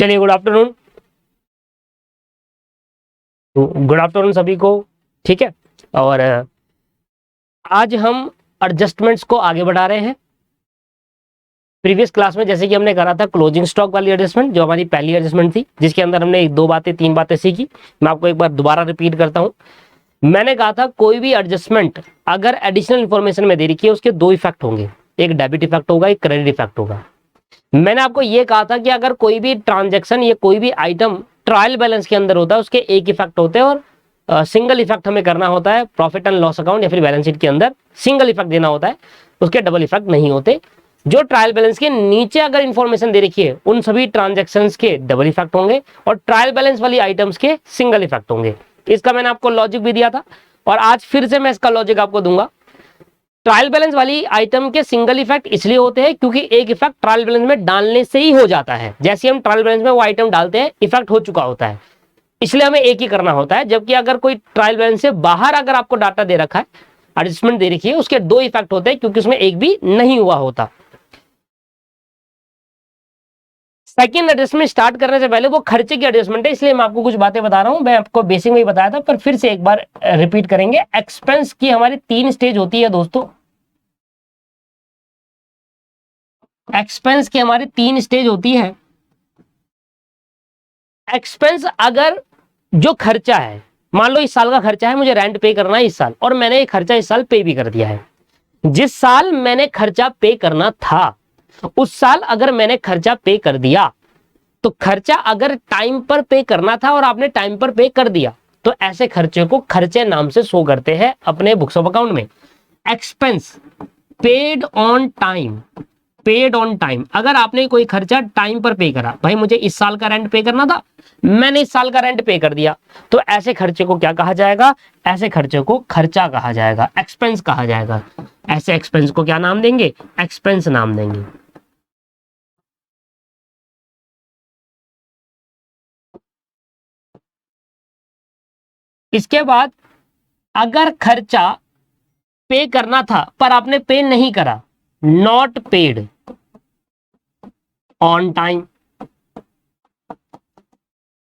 चलिए, good afternoon. Good afternoon सभी को। ठीक है, और आज हम एडजस्टमेंट्स को आगे बढ़ा रहे हैं। प्रीवियस क्लास में जैसे कि हमने करा था क्लोजिंग स्टॉक वाली एडजस्टमेंट, जो हमारी पहली एडजस्टमेंट थी, जिसके अंदर हमने दो बातें तीन बातें सीखी। मैं आपको एक बार दोबारा रिपीट करता हूं। मैंने कहा था कोई भी एडजस्टमेंट अगर एडिशनल इंफॉर्मेशन में दे रखी है, उसके दो इफेक्ट होंगे, एक डेबिट इफेक्ट होगा, एक क्रेडिट इफेक्ट होगा। मैंने आपको यह कहा था कि अगर कोई भी ट्रांजैक्शन या कोई भी आइटम ट्रायल बैलेंस के अंदर होता है, उसके एक इफेक्ट होते हैं, और सिंगल इफेक्ट हमें करना होता है प्रॉफिट एंड लॉस अकाउंट या फिर बैलेंस शीट के अंदर सिंगल इफेक्ट देना होता है, उसके डबल इफेक्ट नहीं होते। जो ट्रायल बैलेंस के नीचे अगर इंफॉर्मेशन दे रखी है, उन सभी ट्रांजैक्शंस के डबल इफेक्ट होंगे और ट्रायल बैलेंस वाली आइटम्स के सिंगल इफेक्ट होंगे। इसका मैंने आपको लॉजिक भी दिया था और आज फिर से मैं इसका लॉजिक आपको दूंगा। ट्रायल बैलेंस वाली आइटम के सिंगल इफेक्ट इसलिए होते हैं क्योंकि एक इफेक्ट ट्रायल बैलेंस में डालने से ही हो जाता है। जैसे हम ट्रायल बैलेंस में वो आइटम डालते हैं, इफेक्ट हो चुका होता है, इसलिए हमें एक ही करना होता है। जबकि अगर कोई ट्रायल बैलेंस से बाहर अगर आपको डाटा दे रखा है, एडजस्टमेंट दे रखी है, उसके दो इफेक्ट होते हैं क्योंकि उसमें एक भी नहीं हुआ होता। सेकंड एडजस्टमेंट स्टार्ट करने से पहले वो खर्चे की एडजस्टमेंट है, इसलिए मैं आपको कुछ बातें बता रहा हूं। मैं आपको बेसिक में ही बताया था, पर फिर से एक बार रिपीट करेंगे। एक्सपेंस की हमारी तीन स्टेज होती है दोस्तों। एक्सपेंस की हमारी तीन स्टेज होती है। एक्सपेंस अगर जो खर्चा है, मान लो इस साल का खर्चा है, मुझे रेंट पे करना है इस साल, और मैंने ये खर्चा इस साल पे भी कर दिया है। जिस साल मैंने खर्चा पे करना था, उस साल अगर मैंने खर्चा पे कर दिया, तो खर्चा अगर टाइम पर पे करना था और आपने टाइम पर पे कर दिया, तो ऐसे खर्चे को खर्चे नाम से शो करते हैं अपने बुक्स ऑफ अकाउंट में। Expense paid on time, paid on time. अगर आपने कोई खर्चा टाइम पर पे करा, भाई मुझे इस साल का रेंट पे करना था, मैंने इस साल का रेंट पे कर दिया, तो ऐसे खर्चे को क्या कहा जाएगा? ऐसे खर्चे को खर्चा कहा जाएगा, एक्सपेंस कहा जाएगा। ऐसे एक्सपेंस को क्या नाम देंगे? एक्सपेंस नाम देंगे। इसके बाद अगर खर्चा पे करना था पर आपने पे नहीं करा, नॉट पेड ऑन टाइम।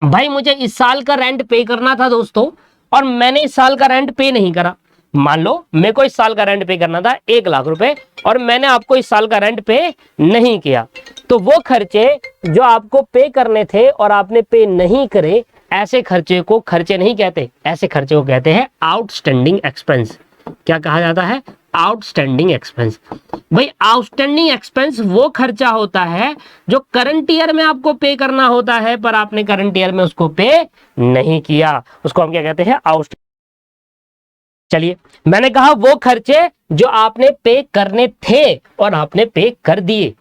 भाई मुझे इस साल का रेंट पे करना था दोस्तों, और मैंने इस साल का रेंट पे नहीं करा। मान लो मेरे को इस साल का रेंट पे करना था 1,00,000 रुपए, और मैंने आपको इस साल का रेंट पे नहीं किया, तो वो खर्चे जो आपको पे करने थे और आपने पे नहीं करे, ऐसे खर्चे को खर्चे नहीं कहते, ऐसे खर्चे को कहते हैं आउटस्टैंडिंग एक्सपेंस। क्या कहा जाता है? Outstanding expense. भाई आउटस्टैंडिंग एक्सपेंस वो खर्चा होता है जो करंट ईयर में आपको पे करना होता है, पर आपने करंट ईयर में उसको पे नहीं किया, उसको हम क्या कहते हैं? आउट। चलिए, मैंने कहा वो खर्चे जो आपने पे करने थे और आपने पे कर दिए।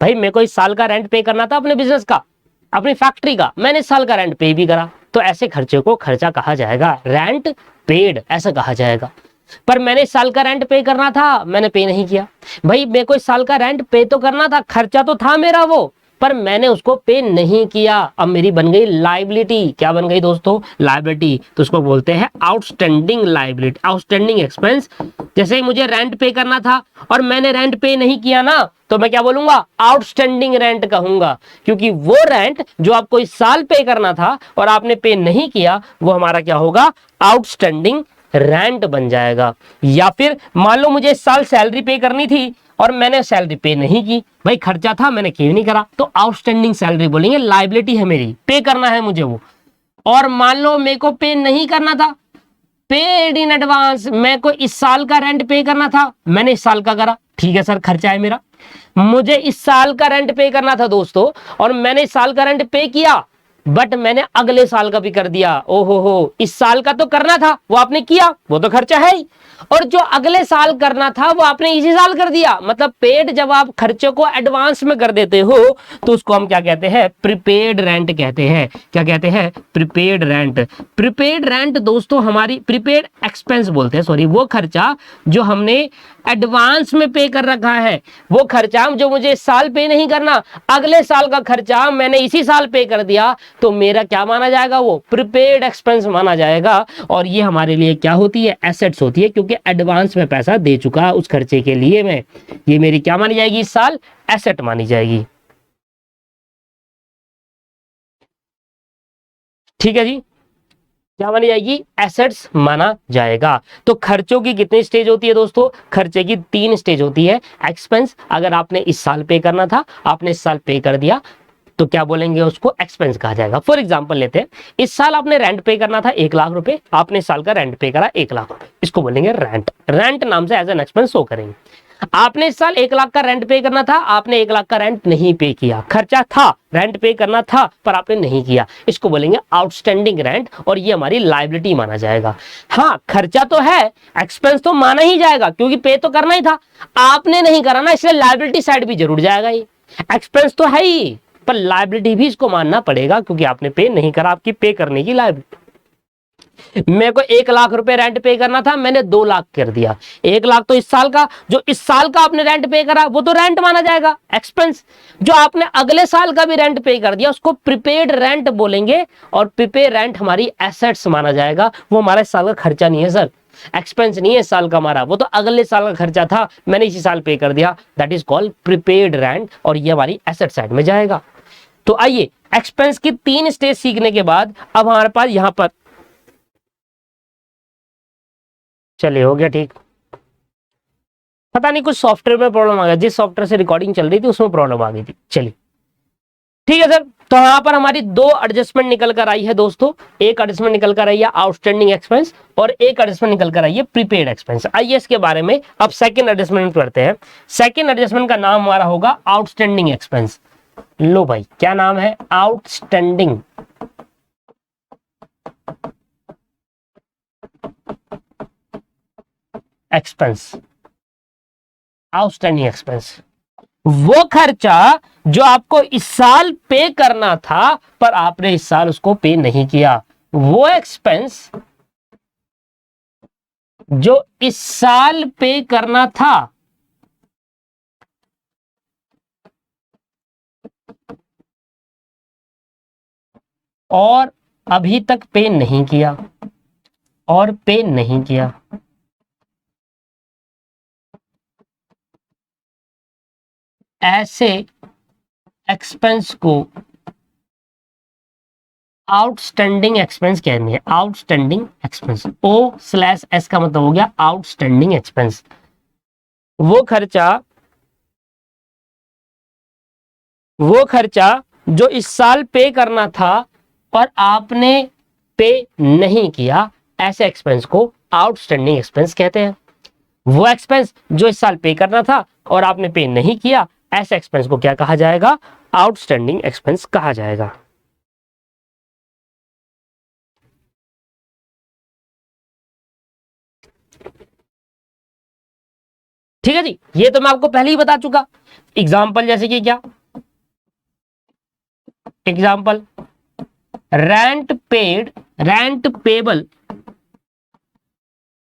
भाई मेरे को इस साल का रेंट पे करना था अपने बिजनेस का, अपनी फैक्ट्री का, मैंने इस साल का रेंट पे भी करा, तो ऐसे खर्चे को खर्चा कहा जाएगा, रेंट पेड ऐसा कहा जाएगा। पर मैंने इस साल का रेंट पे करना था, मैंने पे नहीं किया। भाई मेरे को इस साल का रेंट पे तो करना था, खर्चा तो था मेरा वो, पर मैंने उसको पे नहीं किया, अब मेरी बन गई लायबिलिटी। क्या बन गई दोस्तों? लायबिलिटी। तो उसको बोलते हैं आउटस्टैंडिंग लायबिलिटी, आउटस्टैंडिंग एक्सपेंस। जैसे ही मुझे रेंट पे करना था और मैंने रेंट पे नहीं किया ना, तो मैं क्या बोलूंगा? आउटस्टैंडिंग रेंट कहूंगा, क्योंकि वो रेंट जो आपको इस साल पे करना था और आपने पे नहीं किया, वो हमारा क्या होगा? आउटस्टैंडिंग रेंट बन जाएगा। या फिर मान लो मुझे इस साल सैलरी पे करनी थी और मैंने सैलरी पे नहीं की, भाई खर्चा था मैंने क्यों नहीं करा, तो आउटस्टैंडिंग सैलरी बोलेंगे, लायबिलिटी है मेरी, पे करना है मुझे वो। और मान लो मेरे को पे नहीं करना था, पेड इन एडवांस, मेरे को इस साल का रेंट पे करना था, मैंने इस साल का करा, ठीक है सर खर्चा है मेरा। मुझे इस साल का रेंट पे करना था दोस्तों, और मैंने इस साल का रेंट पे किया, बट मैंने अगले साल का भी कर दिया। ओहो हो, इस साल का तो करना था, वो आपने किया, वो तो खर्चा है ही, और जो अगले साल करना था वो आपने इसी साल कर दिया। मतलब पेड जब आप खर्चे को एडवांस में कर देते हो, तो उसको हम क्या कहते हैं? प्रीपेड रेंट कहते हैं। क्या कहते हैं? Prepaid rent. प्रीपेड रेंट दोस्तों हमारी, प्रीपेड एक्सपेंस बोलते हैं, सॉरी, वो खर्चा जो हमने एडवांस में पे कर रखा है, वो खर्चा जो मुझे इस साल पे नहीं करना, अगले साल का खर्चा मैंने इसी साल पे कर दिया, तो मेरा क्या माना जाएगा? वो प्रीपेड एक्सपेंस माना जाएगा। और ये हमारे लिए क्या होती है? एसेट्स होती है, क्योंकि एडवांस में पैसा दे चुका उस खर्चे के लिए मैं, ये मेरी क्या मानी जाएगी? इस साल एसेट मानी जाएगी। ठीक है जी, क्या मानी जाएगी, एसेट्स माना जाएगा। तो खर्चों की कितनी स्टेज होती है दोस्तों, खर्चे की 3 स्टेज होती है। एक्सपेंस अगर आपने इस साल पे करना था, आपने इस साल पे कर दिया, तो क्या बोलेंगे, उसको एक्सपेंस कहा जाएगा। फॉर एग्जांपल लेते हैं, इस साल आपने रेंट पे करना था 1 लाख रुपए, आपने इस साल का रेंट पे करा 1 लाख रुपए, इसको बोलेंगे रेंट। रेंट नाम से एज एन एक्सपेंस शो करेंगे। आपने इस साल 1 लाख का रेंट पे करना था, आपने 1 लाख का रेंट नहीं पे किया, खर्चा था, रेंट पे करना था पर आपने नहीं किया, इसको बोलेंगे आउटस्टैंडिंग रेंट, और ये हमारी लायबिलिटी माना जाएगा। हाँ, खर्चा तो है, एक्सपेंस तो माना ही जाएगा क्योंकि पे तो करना ही था, आपने नहीं करा ना, इसलिए लायबिलिटी साइड भी जरूर जाएगा। ये एक्सपेंस तो है ही पर लायबिलिटी भी इसको मानना पड़ेगा क्योंकि आपने पे नहीं करा, आपकी पे करने की लायबिलिटी। मेरे को 1 लाख रुपए रेंट पे करना था, मैंने 2 लाख कर दिया, 1 लाख तो इस साल का, जो इस साल का आपने रेंट पे करा वो तो रेंट माना जाएगा, एक्सपेंस। जो आपने अगले साल का भी रेंट पे कर दिया उसको प्रीपेड रेंट बोलेंगे, और प्रीपेड रेंट हमारी एसेट्स माना जाएगा, वो हमारा इस साल का खर्चा नहीं है सर, एक्सपेंस नहीं है इस साल का हमारा, वो तो अगले साल का खर्चा था, मैंने इसी साल पे कर दिया, that is called prepaid rent, और ये हमारी एसेट साइड में जाएगा। तो आइए, एक्सपेंस की 3 स्टेज सीखने के बाद अब हमारे पास यहां पर, चलिए हो गया ठीक, पता नहीं कुछ सॉफ्टवेयर में प्रॉब्लम आ गया, जिस सॉफ्टवेयर से रिकॉर्डिंग चल रही थी उसमें प्रॉब्लम आ गई थी। चलिए ठीक है सर, तो यहां पर हमारी 2 एडजस्टमेंट निकल कर आई है दोस्तों, एक एडजस्टमेंट निकल कर आई है आउटस्टैंडिंग एक्सपेंस, और एक एडजस्टमेंट निकल कर आई है प्रीपेड एक्सपेंस। आइए इसके बारे में अब सेकंड एडजस्टमेंट करते हैं। सेकंड एडजस्टमेंट का नाम हमारा होगा आउटस्टैंडिंग एक्सपेंस। लो भाई, क्या नाम है, आउटस्टैंडिंग एक्सपेंस। आउटस्टैंडिंग एक्सपेंस वो खर्चा जो आपको इस साल पे करना था पर आपने इस साल उसको पे नहीं किया, वो एक्सपेंस जो इस साल पे करना था और अभी तक पे नहीं किया, और पे नहीं किया, ऐसे एक्सपेंस को आउटस्टैंडिंग एक्सपेंस कहनी है। आउटस्टैंडिंग एक्सपेंस, O/S का मतलब हो गया आउटस्टैंडिंग एक्सपेंस। वो खर्चा जो इस साल पे करना था और आपने पे नहीं किया, ऐसे एक्सपेंस को आउटस्टैंडिंग एक्सपेंस कहते हैं। वो एक्सपेंस जो इस साल पे करना था और आपने पे नहीं किया, ऐसे एक्सपेंस को क्या कहा जाएगा, आउटस्टैंडिंग एक्सपेंस कहा जाएगा। ठीक है जी, ये तो मैं आपको पहले ही बता चुका। एग्जाम्पल जैसे कि क्या, एग्जाम्पल रेंट पेबल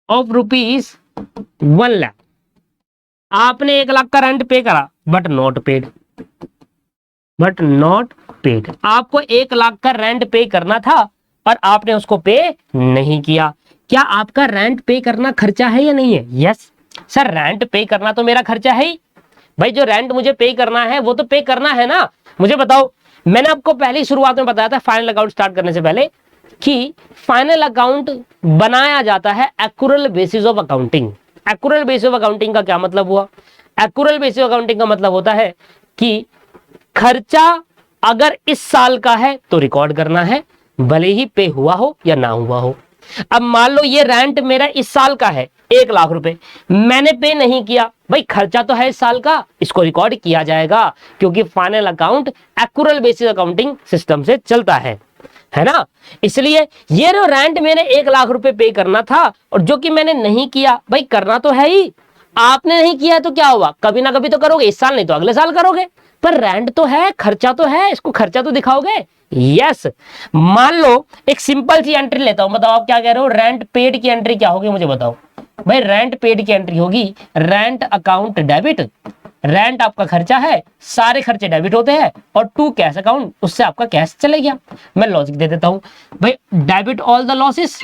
ऑफ ₹1,00,000। आपने 1 लाख का रेंट पे करा बट नॉट पेड। आपको 1 लाख का रेंट पे करना था और आपने उसको पे नहीं किया। क्या आपका रेंट पे करना खर्चा है या नहीं है? यस सर, रेंट पे करना तो मेरा खर्चा है ही भाई, जो रेंट मुझे पे करना है वो तो पे करना है ना। मुझे बताओ, मैंने आपको पहली शुरुआत में बताया था फाइनल अकाउंट स्टार्ट करने से पहले कि फाइनल अकाउंट बनाया जाता है accrual basis of accounting. Accrual basis of accounting का क्या मतलब हुआ? एक्यूरल बेसिस ऑफ अकाउंटिंग का मतलब होता है कि खर्चा अगर इस साल का है तो रिकॉर्ड करना है, भले ही पे हुआ हो या ना हुआ हो। अब मान लो ये रेंट मेरा इस साल का है 1 लाख रुपए, मैंने पे नहीं किया, भाई खर्चा तो है इस साल का, इसको रिकॉर्ड किया जाएगा क्योंकि final account accrual basis accounting system से चलता है ना। इसलिए ये जो रेंट मैंने 1 लाख रुपए पे करना था और जो कि मैंने नहीं किया, भाई करना तो है ही, आपने नहीं किया तो क्या हुआ, कभी ना कभी तो करोगे, इस साल नहीं तो अगले साल करोगे, पर रेंट तो है, खर्चा तो है, इसको खर्चा तो दिखाओगे। यस, मान लो एक सिंपल सी एंट्री लेता हूं, बताओ आप क्या कह रहे हो, रेंट पेड की एंट्री क्या होगी मुझे बताओ। भाई रेंट पेड की एंट्री होगी रेंट अकाउंट डेबिट। रेंट आपका खर्चा है, सारे खर्चे डेबिट होते हैं, और टू कैश अकाउंट, उससे आपका कैश चले गया। मैं लॉजिक दे देता हूं भाई, डेबिट ऑल द लॉसेस,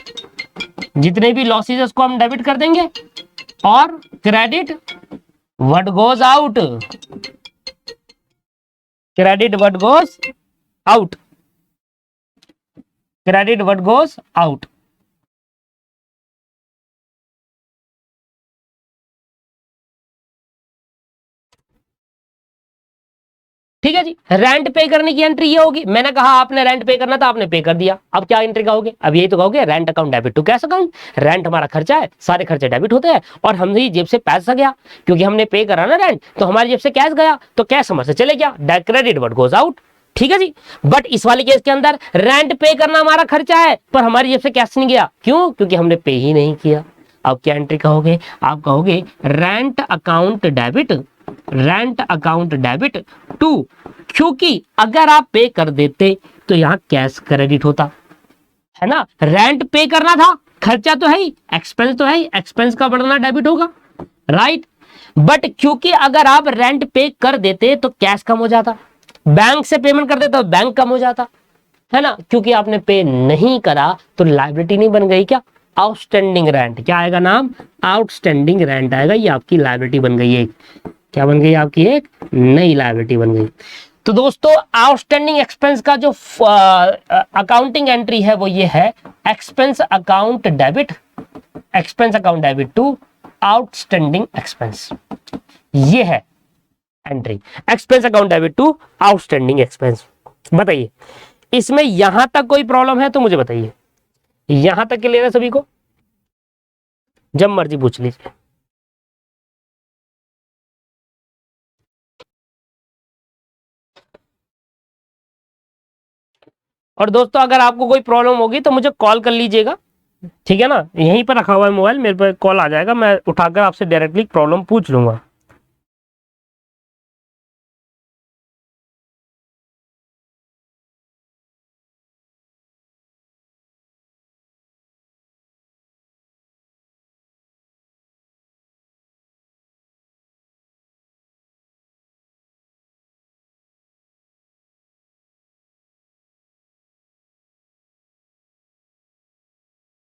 जितने भी लॉसेस है उसको हम डेबिट कर देंगे, और credit what goes out, credit what goes out. Credit what goes out. ठीक है जी, रेंट पे करने की एंट्री ये होगी। मैंने कहा आपने रेंट पे करना था, आपने पे कर दिया, अब क्या एंट्री कहोगे? अब यही तो कहोगे, rent account debit to cash account. Rent हमारा खर्चा है, सारे खर्चे डेबिट होते हैं, और हमारी जेब से पैसा गया क्योंकि हमने पे करा ना रेंट, तो हमारी जेब से कैश गया, तो कैश हमारे से चले गया, क्रेडिट व्हाट गोज आउट। ठीक है जी। बट इस वाले केस के अंदर रेंट पे करना हमारा खर्चा है, पर हमारी जेब से कैश नहीं गया, क्यों? क्योंकि हमने पे ही नहीं किया। अब क्या एंट्री कहोगे? आप कहोगे rent account debit, rent account debit to, क्योंकि अगर आप पे कर देते तो यहां कैश क्रेडिट होता है ना। रेंट पे करना था, खर्चा तो है ही, एक्सपेंस तो है ही, एक्सपेंस का बढ़ना डेबिट होगा, राइट। बट क्योंकि अगर आप रेंट पे कर देते तो कैश कम हो जाता, बैंक से पेमेंट कर देते तो बैंक कम हो जाता, है ना। क्योंकि आपने पे नहीं करा तो लायबिलिटी नहीं बन गई, क्या? Outstanding rent. क्या आएगा नाम? आउटस्टैंडिंग रेंट आएगा, ये आपकी लायबिलिटी बन गई है। क्या बन गई? आपकी एक नई लायबिलिटी बन गई। तो दोस्तों आउटस्टैंडिंग एक्सपेंस का जो अकाउंटिंग एंट्री है वो ये है, expense account debit, expense account debit to outstanding expense, ये है entry, expense account debit to outstanding expense. बताइए इसमें यहां तक कोई प्रॉब्लम है तो मुझे बताइए, यहां तक क्लियर है सभी को? जब मर्जी पूछ लीजिए। और दोस्तों अगर आपको कोई प्रॉब्लम होगी तो मुझे कॉल कर लीजिएगा, ठीक है ना। यहीं पर रखा हुआ है मोबाइल, मेरे पे कॉल आ जाएगा, मैं उठाकर आपसे डायरेक्टली प्रॉब्लम पूछ लूंगा।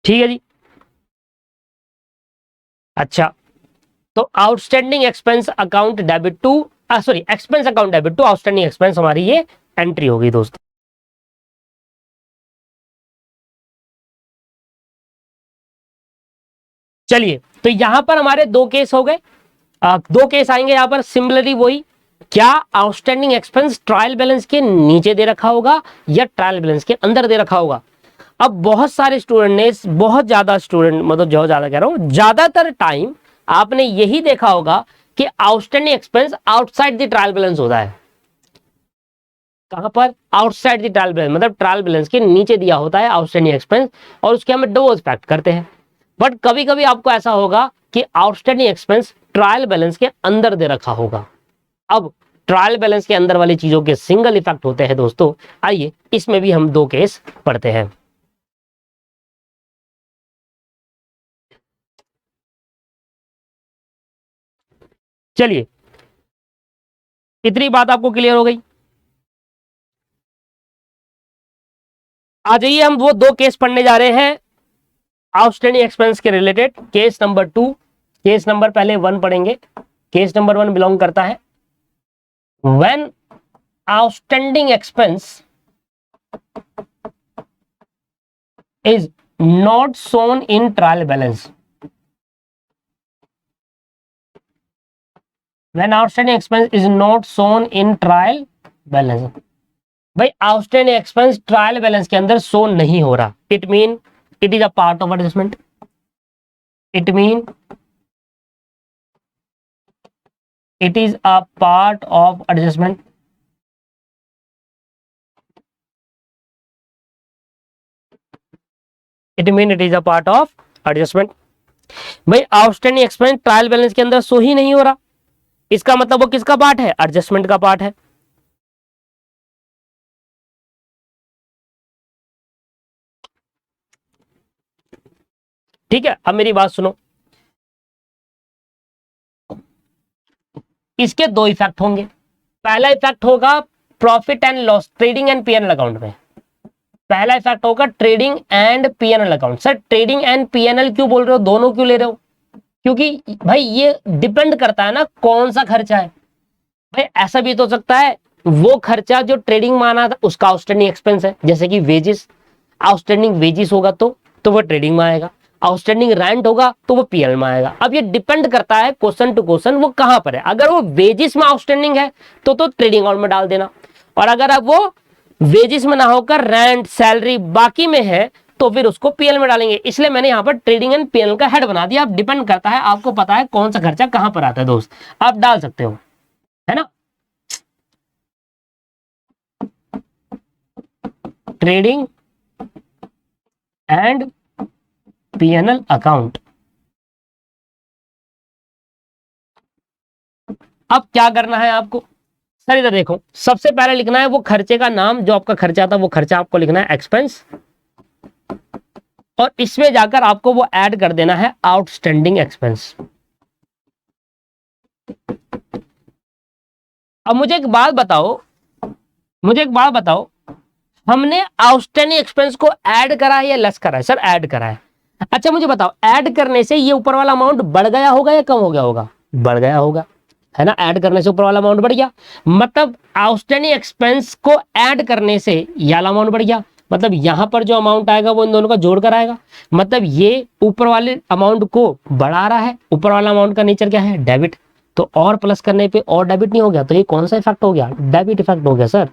ठीक है जी। अच्छा, तो outstanding expense account debit to, sorry, expense account debit to outstanding expense, हमारी ये एंट्री होगी दोस्तों। चलिए, तो यहां पर हमारे दो केस हो गए, दो केस आएंगे यहां पर सिमिलरली वही। क्या आउटस्टैंडिंग एक्सपेंस ट्रायल बैलेंस के नीचे दे रखा होगा या ट्रायल बैलेंस के अंदर दे रखा होगा? अब बहुत सारे स्टूडेंट ने, बहुत ज्यादा स्टूडेंट, मतलब जो ज्यादा कह रहा हूं, ज्यादातर टाइम आपने यही देखा होगा कि outstanding expense outside the trial balance होता है। कहां पर? आउटसाइड द ट्रायल बैलेंस, मतलब ट्रायल बैलेंस के नीचे दिया होता है आउटस्टैंडिंग एक्सपेंस, और उसके हम डबल एक्सपेक्ट करते हैं। बट कभी कभी आपको ऐसा होगा कि आउटस्टैंडिंग एक्सपेंस ट्रायल बैलेंस के अंदर दे रखा होगा। अब ट्रायल बैलेंस के अंदर वाली चीजों के सिंगल इफेक्ट होते हैं दोस्तों। आइए इसमें भी हम दो केस पढ़ते हैं। चलिए, इतनी बात आपको क्लियर हो गई। आ जाइए, हम वो दो केस पढ़ने जा रहे हैं आउटस्टैंडिंग एक्सपेंस के related. Case number 2, case number पहले 1 पढ़ेंगे। केस नंबर 1 बिलोंग करता है when outstanding expense is not shown in trial balance, when outstanding expense is not shown in trial balance। भाई आउटस्टैंडिंग एक्सपेंस ट्रायल बैलेंस के अंदर show नहीं हो रहा, it mean it is a part of adjustment, it mean it is a part of adjustment. It mean it is a part of adjustment. भाई outstanding expense trial balance के अंदर show ही नहीं हो रहा, इसका मतलब वो किसका पार्ट है? एडजस्टमेंट का पार्ट है। ठीक है, अब मेरी बात सुनो, इसके दो इफेक्ट होंगे। पहला इफेक्ट होगा profit and loss, trading and PNL account में। पहला इफेक्ट होगा trading and PNL account. Sir trading and PNL क्यों बोल रहे हो, दोनों क्यों ले रहे हो? क्योंकि भाई ये डिपेंड करता है ना कौन सा खर्चा है। भाई ऐसा भी तो हो सकता है वो खर्चा जो ट्रेडिंग में आना था उसका आउटस्टैंडिंग एक्सपेंस है, जैसे कि वेजेस। आउटस्टैंडिंग वेजिस होगा तो वो ट्रेडिंग में आएगा, आउटस्टैंडिंग रेंट होगा तो वो पीएल में आएगा। अब ये डिपेंड करता है क्वेश्चन टू क्वेश्चन वो कहां पर है। अगर वो वेजिस में आउटस्टैंडिंग है तो ट्रेडिंग अकाउंट में डाल देना, और अगर अब वो वेजिस में ना होकर रेंट सैलरी बाकी में है तो फिर उसको पीएल में डालेंगे। इसलिए मैंने यहाँ पर ट्रेडिंग एंड पीएल का हेड बना दिया। अब डिपेंड करता है, आपको पता है कौन सा खर्चा कहां पर आता है दोस्त, आप डाल सकते हो, है ना। Trading and PNL account. अब क्या करना है आपको, सर इधर देखो, सबसे पहले लिखना है वो खर्चे का नाम, जो आपका खर्चा था वो खर्चा आपको लिखना है एक्सपेंस, और इसमें जाकर आपको वो ऐड कर देना है आउटस्टैंडिंग एक्सपेंस। अब मुझे एक बात बताओ, हमने आउटस्टैंडिंग एक्सपेंस को ऐड करा है या लेस करा है? सर ऐड करा है। अच्छा मुझे बताओ, ऐड करने से ये ऊपर वाला अमाउंट बढ़ गया होगा या कम हो गया होगा? बढ़ गया होगा, है ना। ऐड करने से ऊपर वाला अमाउंट बढ़ गया, मतलब आउटस्टैंडिंग एक्सपेंस को ऐड करने से ये वाला अमाउंट बढ़ गया, मतलब यहां पर जो अमाउंट आएगा वो इन दोनों का जोड़ कर आएगा, मतलब ये ऊपर वाले अमाउंट को बढ़ा रहा है। ऊपर वाला अमाउंट का नेचर क्या है? डेबिट, तो और प्लस करने पे और डेबिट नहीं हो गया, तो ये कौन सा इफेक्ट हो गया? डेबिट इफेक्ट हो गया सर।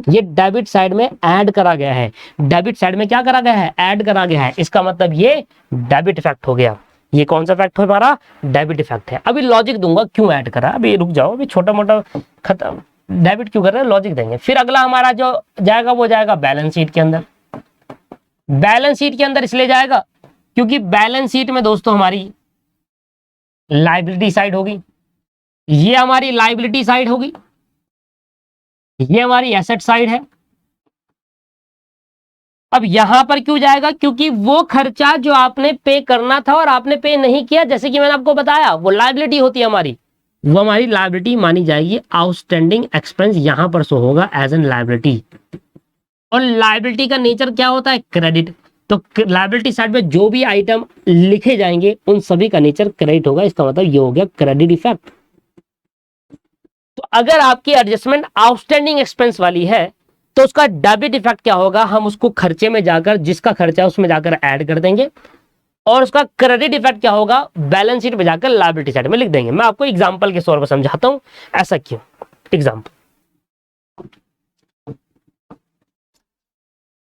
ये डेबिट साइड में ऐड करा गया है, डेबिट साइड में क्या करा गया है? ऐड करा गया है, इसका मतलब ये डेबिट इफेक्ट हो गया। ये कौन सा इफेक्ट है हमारा? डेबिट इफेक्ट है। अभी लॉजिक दूंगा क्यों ऐड करा, अभी रुक जाओ, अभी छोटा मोटा खत्म, डेबिट क्यों कर रहे हैं लॉजिक देंगे। फिर अगला हमारा जो जाएगा वो जाएगा बैलेंस शीट के अंदर। बैलेंस शीट के अंदर इसलिए जाएगा क्योंकि बैलेंस शीट में दोस्तों हमारी लायबिलिटी साइड होगी, ये हमारी लायबिलिटी साइड होगी, ये हमारी एसेट साइड है। अब यहां पर क्यों जाएगा? क्योंकि वो खर्चा जो आपने पे करना था और आपने पे नहीं किया, जैसे कि मैंने आपको बताया, वो लायबिलिटी होती है हमारी, वो हमारी लायबिलिटी मानी जाएगी। आउटस्टैंडिंग एक्सपेंस यहां पर शो होगा एज एन लायबिलिटी, और लायबिलिटी का नेचर क्या होता है? क्रेडिट। तो लायबिलिटी साइड में जो भी आइटम लिखे जाएंगे उन सभी का नेचर क्रेडिट होगा, इसका मतलब ये हो गया क्रेडिट इफेक्ट। तो अगर आपकी एडजस्टमेंट आउटस्टैंडिंग एक्सपेंस वाली है तो उसका डेबिट इफेक्ट क्या होगा? हम उसको खर्चे में जाकर, जिसका खर्चा है उसमें जाकर ऐड कर देंगे, और उसका क्रेडिट इफेक्ट क्या होगा? बैलेंस शीट में जाकर लायबिलिटी साइड में लिख देंगे। मैं आपको एग्जांपल के तौर पर समझाता हूं ऐसा क्यों।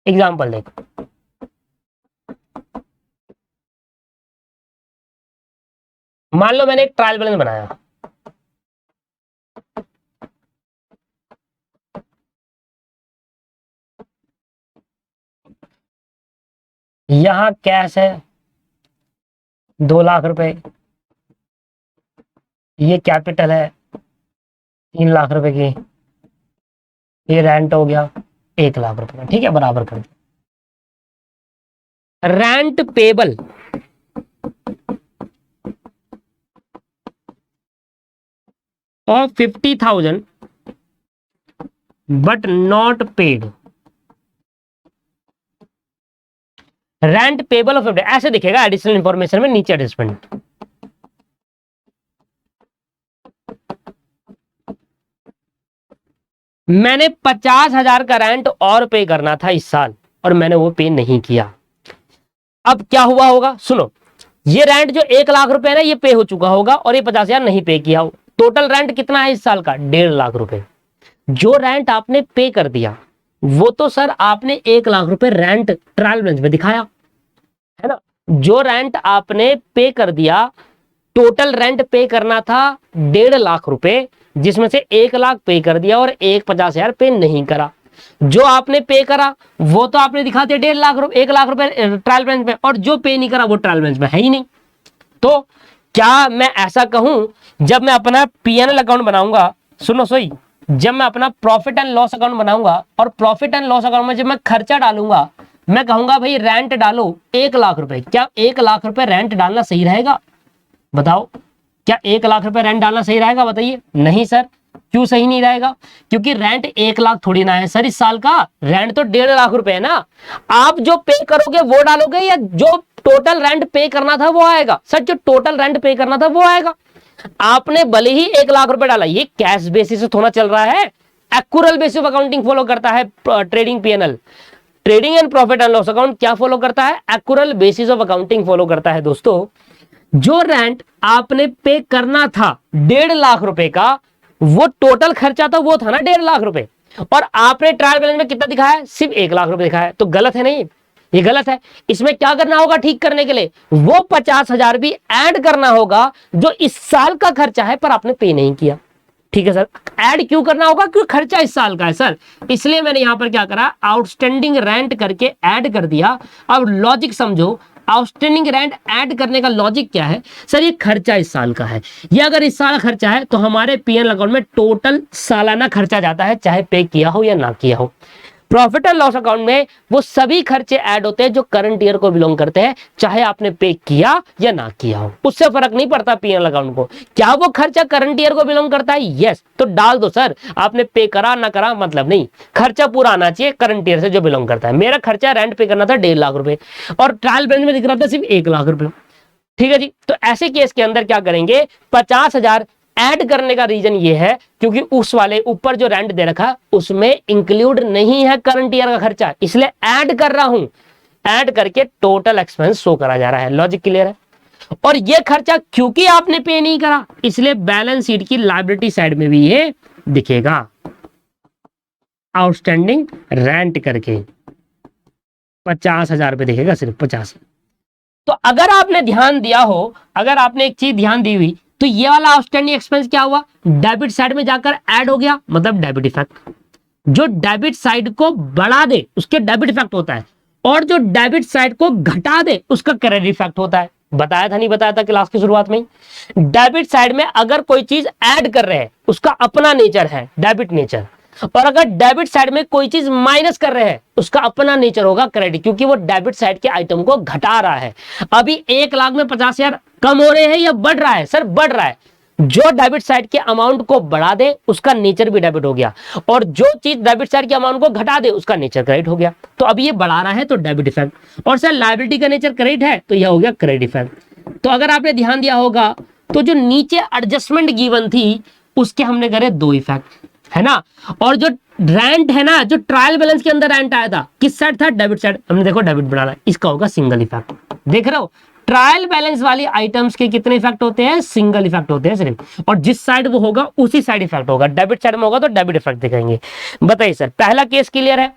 एग्जांपल देखो, मान लो मैंने एक ट्रायल बैलेंस बनाया, यहां कैश है 2 लाख रुपए, ये कैपिटल है 3 लाख रुपए की, ये रेंट हो गया 1 लाख रुपए का, ठीक है, बराबर कर दिया। Rent payable of 50,000 but not paid, rent payable of 50, ऐसे दिखेगा एडिशनल इंफॉर्मेशन में नीचे एडजस्टमेंट। मैंने 50,000 का रेंट और पे करना था इस साल और मैंने वो पे नहीं किया। अब क्या हुआ होगा? सुनो, ये रेंट जो 1 लाख रुपए है ना, ये पे हो चुका होगा और ये 50,000 नहीं पे किया हो। टोटल रेंट कितना है इस साल का? 1.5 लाख रुपए। जो रेंट आपने पे कर दिया वो तो सर आपने 1 लाख रुपए रेंट ट्रायल बैलेंस में दिखाया, है ना। जो रेंट आपने पे कर दिया, टोटल रेंट पे करना था 1.5 लाख रुपए, जिसमें से 1 लाख पे कर दिया और 50,000 पे नहीं करा। जो आपने पे करा वो तो आपने दिखा दिया 1.5 लाख रुपए, 1 लाख रुपए ट्रायल बैलेंस में, और जो पे नहीं करा वो ट्रायल बैलेंस में है ही नहीं। तो क्या मैं ऐसा कहूं, जब मैं अपना पीएनएल अकाउंट बनाऊंगा, सुनो सोई, जब मैं अपना प्रॉफिट एंड लॉस अकाउंट बनाऊंगा और प्रॉफिट एंड लॉस अकाउंट में जब मैं खर्चा डालूंगा, मैं कहूंगा भाई रेंट डालो 1 लाख रुपए, क्या 1 लाख रुपए रेंट डालना सही रहेगा? बताओ, क्या 1 लाख रुपए रेंट डालना सही रहेगा? बताइए। नहीं सर। क्यों सही नहीं रहेगा? क्योंकि रेंट 1 लाख थोड़ी ना है सर, इस साल का रेंट तो 1.5 लाख रुपए है ना। आप जो पे करोगे वो डालोगे या जो टोटल रेंट पे करना था वो आएगा? सर जो टोटल रेंट पे करना था वो आएगा। आपने भले ही 1 लाख रुपए डाला, ये कैश बेसिस से थोड़ा चल रहा है, एक्यूरल बेसिस अकाउंटिंग फॉलो करता है trading PNL. Trading and profit and loss account क्या फॉलो करता है? Accrual basis of accounting follow करता है दोस्तों। जो रेंट आपने पे करना था 1.5 लाख रुपए का, वो टोटल खर्चा था, वो था ना 1.5 लाख रुपए, और आपने ट्रायल बैलेंस में कितना दिखाया है? सिर्फ 1 लाख रुपए दिखाया है। तो गलत है नहीं, ये गलत है। इसमें क्या करना होगा ठीक करने के लिए? वो 50,000 भी ऐड करना होगा जो इस साल का खर्चा है पर आपने पे नहीं किया। ठीक है सर, ऐड क्यों करना होगा? क्योंकि खर्चा इस साल का है सर, इसलिए मैंने यहां पर क्या करा, आउटस्टैंडिंग रेंट करके ऐड कर दिया। अब लॉजिक समझो, आउटस्टैंडिंग रेंट ऐड करने का लॉजिक क्या है? सर ये खर्चा इस साल का है, ये अगर इस साल खर्चा है तो हमारे पीएनएल अकाउंट में टोटल सालाना खर्चा जाता है, चाहे पे किया हो या ना किया हो। प्रॉफिट एंड लॉस अकाउंट में वो सभी खर्चे ऐड होते हैं जो करंट ईयर को बिलोंग करते हैं, चाहे आपने पे किया या ना किया हो, उससे फर्क नहीं पड़ता पीएनएल अकाउंट को। क्या वो खर्चा करंट ईयर को बिलोंग करता है? यस, तो डाल दो सर, आपने पे करा ना करा मतलब नहीं, खर्चा पूरा आना चाहिए करंट ईयर से जो बिलोंग करता है। मेरा खर्चा रेंट पे करना था 1.5 लाख रुपए और ट्रायल बैलेंस में दिख रहा था सिर्फ 1 लाख रुपए। ठीक है जी, तो ऐसे केस के अंदर क्या करेंगे, 50,000 ऐड करने का रीजन ये है क्योंकि उस वाले ऊपर जो रेंट दे रखा उसमें इंक्लूड नहीं है करंट ईयर का खर्चा, इसलिए ऐड कर रहा हूं, ऐड करके टोटल एक्सपेंस शो करा जा रहा है। लॉजिक क्लियर है? और ये खर्चा क्योंकि आपने पे नहीं करा, इसलिए बैलेंस शीट की लायबिलिटी साइड में भी ये दिखेगा, आउटस्टैंडिंग रेंट करके 50,000 रुपए दिखेगा, सिर्फ 50। तो अगर आपने ध्यान दिया हो, अगर आपने एक चीज ध्यान दी हुई, तो ये वाला आउटस्टैंडिंग एक्सपेंस क्या हुआ? डेबिट साइड में जाकर ऐड हो गया, मतलब डेबिट इफेक्ट। जो डेबिट साइड को बढ़ा दे उसके डेबिट इफेक्ट होता है, और जो डेबिट साइड को घटा दे उसका क्रेडिट इफेक्ट होता है। बताया था नहीं बताया था क्लास की शुरुआत में ही? डेबिट साइड में अगर कोई चीज ऐड कर रहे हैं उसका अपना नेचर है डेबिट नेचर, और अगर डेबिट साइड में कोई चीज माइनस कर रहे हैं उसका अपना नेचर होगा क्रेडिट, क्योंकि वो डेबिट साइड के आइटम को घटा रहा है। अभी 1 लाख में 50,000 कम हो रहे हैं या बढ़ रहा है? सर बढ़ रहा है। जो डेबिट साइड के अमाउंट को बढ़ा दे उसका नेचर भी डेबिट हो गया, और जो चीज डेबिट साइड के अमाउंट को घटा दे उसका नेचर क्रेडिट हो गया। तो अब ये बढ़ा रहा है तो डेबिट इफेक्ट, और सर लायबिलिटी का नेचर क्रेडिट है तो यह हो गया क्रेडिट इफेक्ट। तो अगर आपने ध्यान दिया होगा तो जो नीचे एडजस्टमेंट गिवन थी उसके हमने करे 2 इफेक्ट, है ना। और जो रेंट है ना, जो ट्रायल बैलेंस के अंदर रेंट आया था किस साइड था? डेबिट साइड, हमने देखो डेबिट बनाना, इसका होगा सिंगल इफेक्ट। देख रहे हो ट्रायल बैलेंस वाली आइटम्स के कितने इफेक्ट होते हैं? सिंगल इफेक्ट होते हैं सिर्फ, और जिस साइड वो होगा उसी साइड इफेक्ट होगा। डेबिट साइड में होगा तो डेबिट इफेक्ट दिखाएंगे। बताइए सर, पहला केस क्लियर है?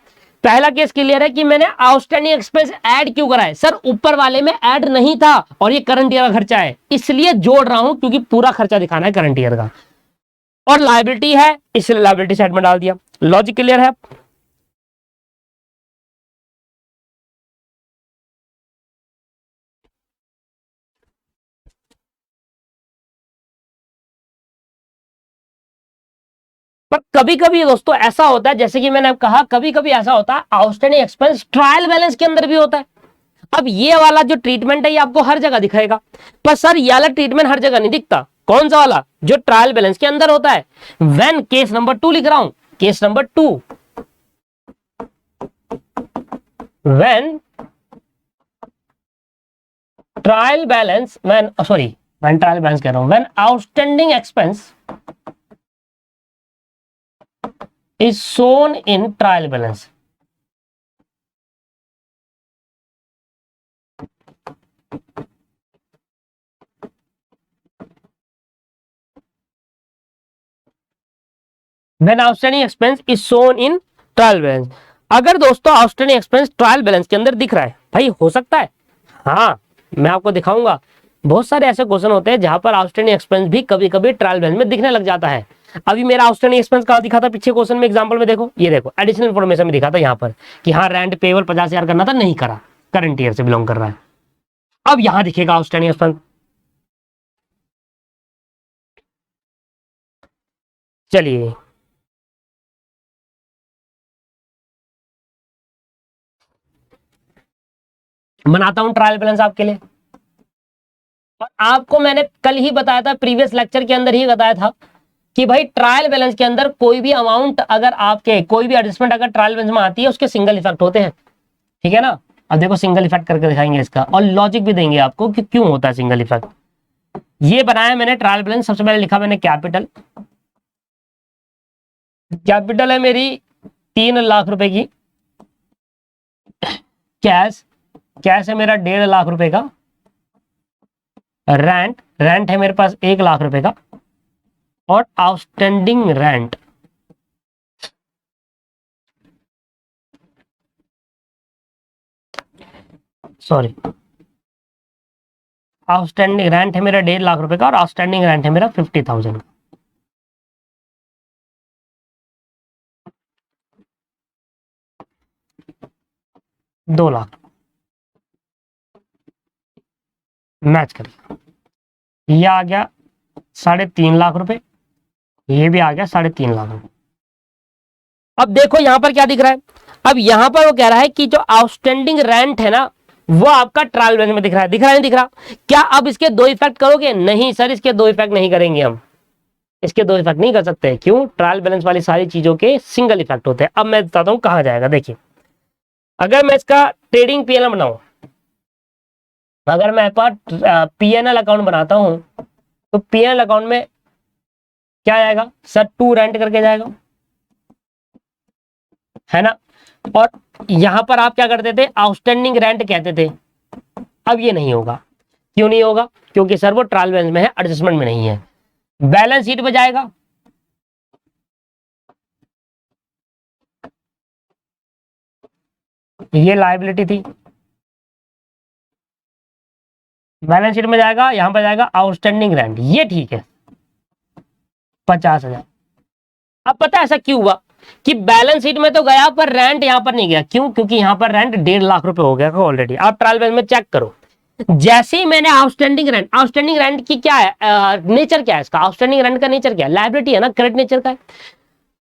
पहला केस क्लियर है कि मैंने आउटस्टैंडिंग एक्सपेंस ऐड क्यों करा है? सर ऊपर वाले में ऐड नहीं था और ये करंट ईयर का खर्चा है, इसलिए जोड़ रहा हूं क्योंकि पूरा खर्चा दिखाना है करंट ईयर का, और लायबिलिटी है इसलिए लायबिलिटी साइड में डाल दिया। लॉजिक क्लियर है? पर कभी कभी दोस्तों ऐसा होता है, जैसे कि मैंने कहा कभी कभी ऐसा होता है आउटस्टैंडिंग एक्सपेंस ट्रायल बैलेंस के अंदर भी होता है। अब ये वाला जो ट्रीटमेंट है ये आपको हर जगह दिखाएगा, पर सर ये वाला ट्रीटमेंट हर जगह नहीं दिखता। कौन सा वाला? जो ट्रायल बैलेंस के अंदर होता है। व्हेन, केस नंबर 2 लिख रहा हूं, case number 2, when trial balance, when trial balance कह रहा हूं, when outstanding expense is shown in trial balance. When outstanding expense is shown in trial balance. अगर दोस्तों आउटस्टैंडिंग एक्सपेंस ट्रायल बैलेंस के अंदर दिख रहा है, भाई हो सकता है, हाँ मैं आपको दिखाऊंगा। बहुत सारे ऐसे क्वेश्चन होते हैं जहां पर आउटस्टैंडिंग एक्सपेंस भी कभी कभी ट्रायल बैलेंस में दिखने लग जाता है। अभी मेरा आउटस्टैंडिंग एक्सपेंस कहां दिखा था पिछले क्वेश्चन में? एग्जांपल में देखो, ये देखो एडिशनल इन्फॉर्मेशन में दिखा था यहाँ पर कि हाँ रेंट पेबल 50,000 करना था, नहीं करा, करंट ईयर से बिलोंग कर रहा है। अब यहां दिखेगा आउटस्टैंडिंग एक्सपेंस। चलिए बनाता हूं ट्रायल बैलेंस आपके लिए, और आपको मैंने कल ही बताया था, प्रीवियस लेक्चर के अंदर ही बताया था कि भाई ट्रायल बैलेंस के अंदर कोई भी अमाउंट अगर आपके, कोई भी एडजस्टमेंट अगर ट्रायल बैलेंस में आती है उसके सिंगल इफेक्ट होते हैं। ठीक है ना। अब देखो सिंगल इफेक्ट करके दिखाएंगे इसका, और लॉजिक भी देंगे आपको कि क्यों होता है सिंगल इफेक्ट। ये बनाया मैंने ट्रायल बैलेंस, सबसे पहले लिखा मैंने कैपिटल, कैपिटल है मेरी 3 लाख रुपए की, कैश, कैश है मेरा 1.5 लाख रुपए का, रेंट, रेंट है मेरे पास 1 लाख रुपए का, और outstanding rent sorry outstanding rent है मेरा 1.5 लाख रुपए का और आउटस्टैंडिंग रेंट है मेरा 50,000 का। दो लाख मैच कर, ये आ गया 3.5 लाख रुपए, ये भी आ गया 3.5 लाख रुपए। अब देखो यहां पर क्या दिख रहा है, अब यहां पर वो कह रहा है कि जो आउटस्टैंडिंग रेंट है ना वो आपका ट्रायल बैलेंस में दिख रहा है, दिख रहा है नहीं दिख रहा? क्या अब इसके दो इफेक्ट करोगे? नहीं सर, इसके दो इफेक्ट नहीं करेंगे हम, इसके दो इफेक्ट नहीं कर सकते। क्यों? ट्रायल बैलेंस वाली सारी चीजों के सिंगल इफेक्ट होते हैं। अब मैं बताता हूं कहां जाएगा। देखिए, अगर मैं इसका ट्रेडिंग पीएनएल बनाऊं, अगर मैं पीएनएल अकाउंट बनाता हूं तो पीएनएल अकाउंट में क्या आएगा सर? टू रेंट करके जाएगा, है ना? और यहां पर आप क्या करते थे? आउटस्टैंडिंग रेंट कहते थे। अब ये नहीं होगा। क्यों नहीं होगा? क्योंकि सर वो ट्रायल बैलेंस में है, एडजस्टमेंट में नहीं है। बैलेंस शीट में जाएगा, ये लायबिलिटी थी, बैलेंस शीट में जाएगा, यहां पर जाएगा आउटस्टैंडिंग रेंट, ये ठीक है 50,000। अब पता है ऐसा क्यों हुआ कि बैलेंस शीट में तो गया पर रेंट यहां पर नहीं गया। क्यों? क्योंकि यहां पर रेंट 1.5 लाख रुपए हो गया ऑलरेडी। आप ट्रायल बैलेंस में चेक करो, जैसे ही मैंने आउटस्टैंडिंग रेंट की क्या है, नेचर क्या है इसका? आउटस्टैंडिंग रेंट का नेचर क्या है? लायबिलिटी है ना, क्रेडिट नेचर का है।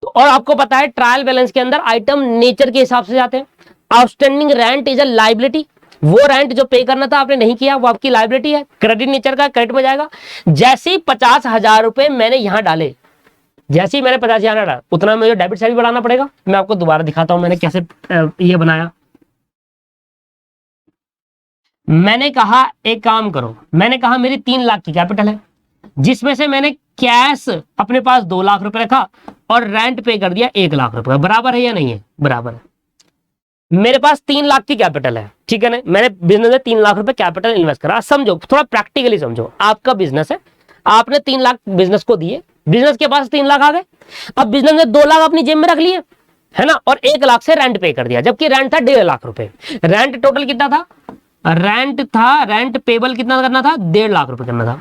तो और आपको पता है ट्रायल बैलेंस के अंदर आइटम नेचर के हिसाब से जाते हैं। Outstanding rent is a liability, वो रेंट जो पे करना था आपने नहीं किया, वो आपकी लायबिलिटी है, क्रेडिट नेचर का, क्रेडिट में जाएगा। जैसे ही 50,000 रुपए मैंने यहां डाले, जैसे ही मैंने 50,000 डाला, उतना मुझे डेबिट साइड भी बढ़ाना पड़ेगा। मैं आपको दोबारा दिखाता हूं मैंने कैसे ये बनाया। मैंने कहा एक काम करो, मैंने कहा मेरी 3 लाख की कैपिटल है, जिसमें से मैंने कैश अपने पास 2 लाख रुपए रखा और रेंट पे कर दिया 1 लाख रुपए। बराबर है या नहीं है? बराबर है। मेरे पास 3 लाख की कैपिटल है, ठीक है ना? मैंने बिजनेस में 3 लाख रुपए कैपिटल इन्वेस्ट करा। समझो, थोड़ा प्रैक्टिकली समझो, आपका बिजनेस है, आपने 3 लाख बिजनेस को दिए, बिजनेस के पास 3 लाख आ गए। अब बिजनेस ने 2 लाख अपनी जेब में रख लिए, है ना, और 1 लाख से रेंट पे कर दिया, जबकि रेंट था 1.5 लाख रुपए। रेंट टोटल कितना था? रेंट पेबल कितना करना था? 1.5 लाख रुपए करना था।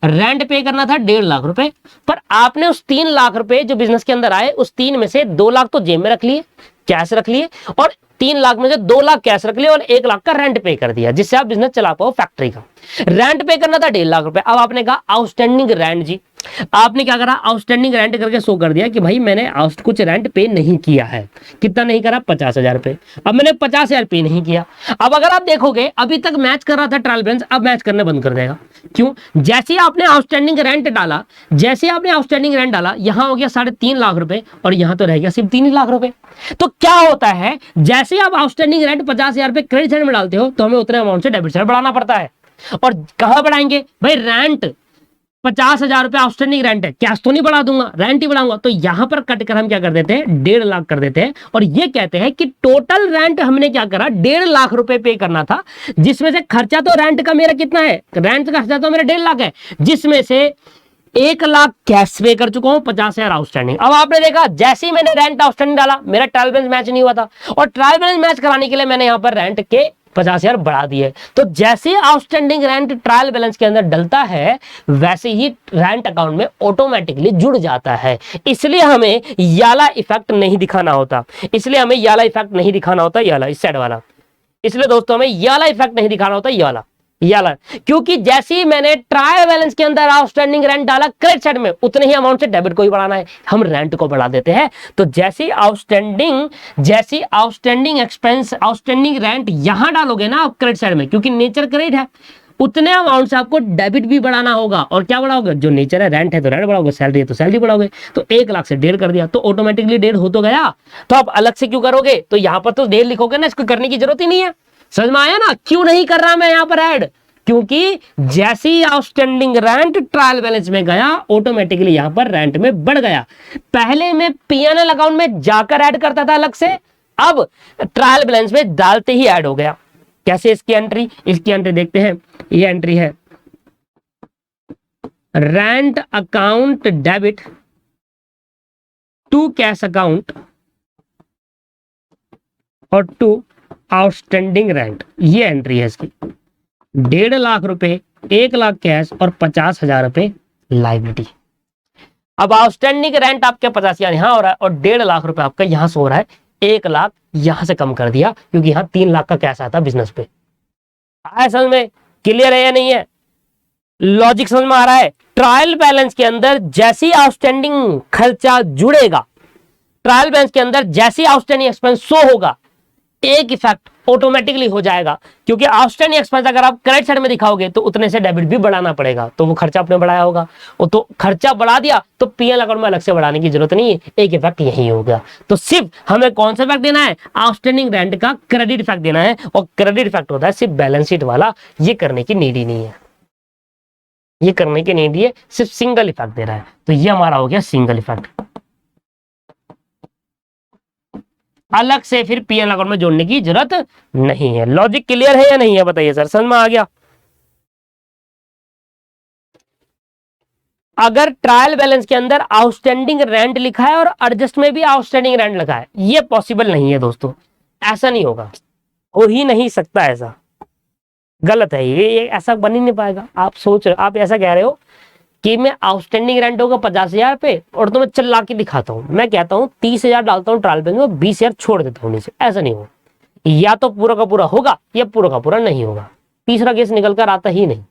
रेंट पे करना था 1.5 लाख रुपए, पर आपने उस 3 लाख रुपए जो बिजनेस के अंदर आए, उस 3 में से 2 लाख तो जेब में रख लिए, कैश रख लिए, और 3 लाख में से 2 लाख कैश रख लिए और 1 लाख का रेंट पे कर दिया, जिससे आप बिजनेस चला पाओ फैक्ट्री का। रेंट पे करना था 1.5 लाख रुपए। अब आपने कहा आउटस्टैंडिंग रेंट जी, आपने क्या करा? आउटस्टैंडिंग रेंट करके शो कर दिया कि भाई मैंने कुछ रेंट पे नहीं किया है। कितना नहीं करा? 50,000 रुपए। अब मैंने 50,000 पे नहीं किया। अब अगर आप देखोगे, अभी तक मैच कर रहा था ट्रायल बैलेंस, अब मैच करने बंद कर देगा। क्यों? जैसे ही आपने आउटस्टैंडिंग रेंट डाला, जैसे आपने आउटस्टैंडिंग रेंट डाला, यहां हो गया 3.5 लाख रुपए और यहां तो रह गया सिर्फ 3 लाख रुपए। तो क्या होता है, जैसे आप आउटस्टैंडिंग रेंट 50,000 रुपए क्रेडिट साइड में डालते हो, तो हमें उतने अमाउंट से डेबिट साइड बढ़ाना पड़ता है। और कहां बढ़ाएंगे भाई? रेंट 50,000 रुपए आउटस्टैंडिंग रेंट है, कैश तो नहीं बढ़ा दूंगा, रेंट ही बढ़ाऊंगा। तो यहां पर कट कर हम क्या कर देते हैं? 1.5 लाख कर देते हैं, और ये कहते हैं कि टोटल रेंट हमने क्या करा? 1.5 लाख रुपए पे करना था, जिसमें से खर्चा तो रेंट का मेरा कितना है? रेंट का खर्चा तो मेरा 1.5 लाख है, जिसमें से 1 लाख कैश पे कर चुका हूं, 50,000 आउटस्टैंडिंग। अब आपने देखा, जैसे ही मैंने रेंट आउटस्टैंडिंग डाला, मेरा ट्रायल बैलेंस मैच नहीं हुआ था, और ट्रायल बैलेंस मैच कराने के लिए मैंने यहां पर रेंट के 50,000 बढ़ा दिए। तो जैसे आउटस्टैंडिंग रेंट ट्रायल बैलेंस के अंदर डलता है, वैसे ही रेंट अकाउंट में ऑटोमेटिकली जुड़ जाता है। इसलिए हमें याला इफेक्ट नहीं दिखाना होता, इसलिए हमें याला इफेक्ट नहीं दिखाना होता, याला इस साइड वाला। इसलिए दोस्तों हमें याला इफेक्ट नहीं दिखाना होता, याला, क्योंकि जैसे ही मैंने ट्रायल बैलेंस के अंदर आउटस्टैंडिंग रेंट डाला क्रेडिट साइड में, उतने ही अमाउंट से डेबिट को ही बढ़ाना है, हम रेंट को बढ़ा देते हैं। तो जैसे आउटस्टैंडिंग एक्सपेंस, आउटस्टैंडिंग रेंट यहां डालोगे ना आप क्रेडिट साइड में, क्योंकि नेचर क्रेडिट है, उतने अमाउंट से आपको डेबिट भी बढ़ाना होगा। और क्या बढ़ाओगे? जो नेचर है, रेंट है तो रेंट बढ़ाओगे, सैलरी है तो सैलरी बढ़ाओगे। तो 1 लाख से 1.5 कर दिया, तो ऑटोमेटिकली 1.5 हो तो गया। तो आप अलग से क्यों करोगे? तो यहां पर तो 1.5 लिखोगे ना, इसको करने की जरूरत ही नहीं है। समझ में आया ना क्यों नहीं कर रहा मैं यहां पर ऐड? क्योंकि जैसे ही आउटस्टैंडिंग रेंट ट्रायल बैलेंस में गया, ऑटोमेटिकली यहां पर रेंट में बढ़ गया। पहले मैं पीएनएल अकाउंट में जाकर ऐड करता था अलग से, अब ट्रायल बैलेंस में डालते ही ऐड हो गया। कैसे इसकी एंट्री देखते हैं। ये एंट्री है rent account debit to cash account और टू आउटस्टैंडिंग रेंट। ये एंट्री है इसकी। 1.5 लाख रुपए, 1 लाख कैश और 50,000 रुपए लाइबिलिटी। अब आउटस्टैंडिंग रेंट आपके 50,000 यहां हो रहा है और 1.5 लाख रुपए आपका यहां से हो रहा है। 1 लाख यहां से कम कर दिया क्योंकि यहां 3 लाख का कैश आता बिजनेस पे। आया समझ में? क्लियर है या नहीं है? लॉजिक समझ में आ रहा है? ट्रायल बैलेंस के अंदर जैसी आउटस्टैंडिंग खर्चा जुड़ेगा, ट्रायल बैलेंस के अंदर जैसी आउटस्टैंडिंग एक्सपेंस शो होगा, एक इफेक्ट ऑटोमेटिकली हो जाएगा। क्योंकि आउटस्टैंडिंग एक्सपेंस अगर आप क्रेडिट साइड में दिखाओगे तो उतने से डेबिट भी बढ़ाना पड़ेगा, तो वो खर्चा आपने बढ़ाया होगा। वो तो खर्चा बढ़ा दिया तो पीएल अकाउंट में अलग से बढ़ाने की जरूरत नहीं है, एक इफेक्ट यही हो गया। तो सिर्फ हमें कौन सा इफेक्ट देना है? आउटस्टैंडिंग रेंट का क्रेडिट इफेक्ट देना है, और क्रेडिट इफेक्ट होता है सिर्फ बैलेंस शीट वाला। ये करने की नीड ही नहीं है, ये करने की नीड है, सिर्फ सिंगल इफेक्ट दे रहा है। तो ये हमारा हो गया सिंगल इफेक्ट। अलग से फिर पीएल अकाउंट में जोड़ने की जरूरत नहीं है। लॉजिक क्लियर है या नहीं है? बताइए सर, समझ में आ गया? अगर ट्रायल बैलेंस के अंदर आउटस्टैंडिंग रेंट लिखा है और एडजस्ट में भी आउटस्टैंडिंग रेंट लिखा है, ये पॉसिबल नहीं है दोस्तों, ऐसा नहीं होगा, हो ही नहीं सकता, ऐसा गलत है, ये ऐसा बन ही नहीं पाएगा। आप सोच रहे, आप ऐसा कह रहे हो कि मैं आउटस्टैंडिंग रेंट होगा 50,000 पे और तो मैं चला के दिखाता हूं, मैं कहता हूं 30,000 डालता हूं ट्रायल बैलेंस में, 20,000 छोड़ देता हूं नीचे, ऐसा नहीं होगा। या तो पूरा का पूरा होगा या पूरा का पूरा नहीं होगा, तीसरा केस निकल कर आता ही नहीं।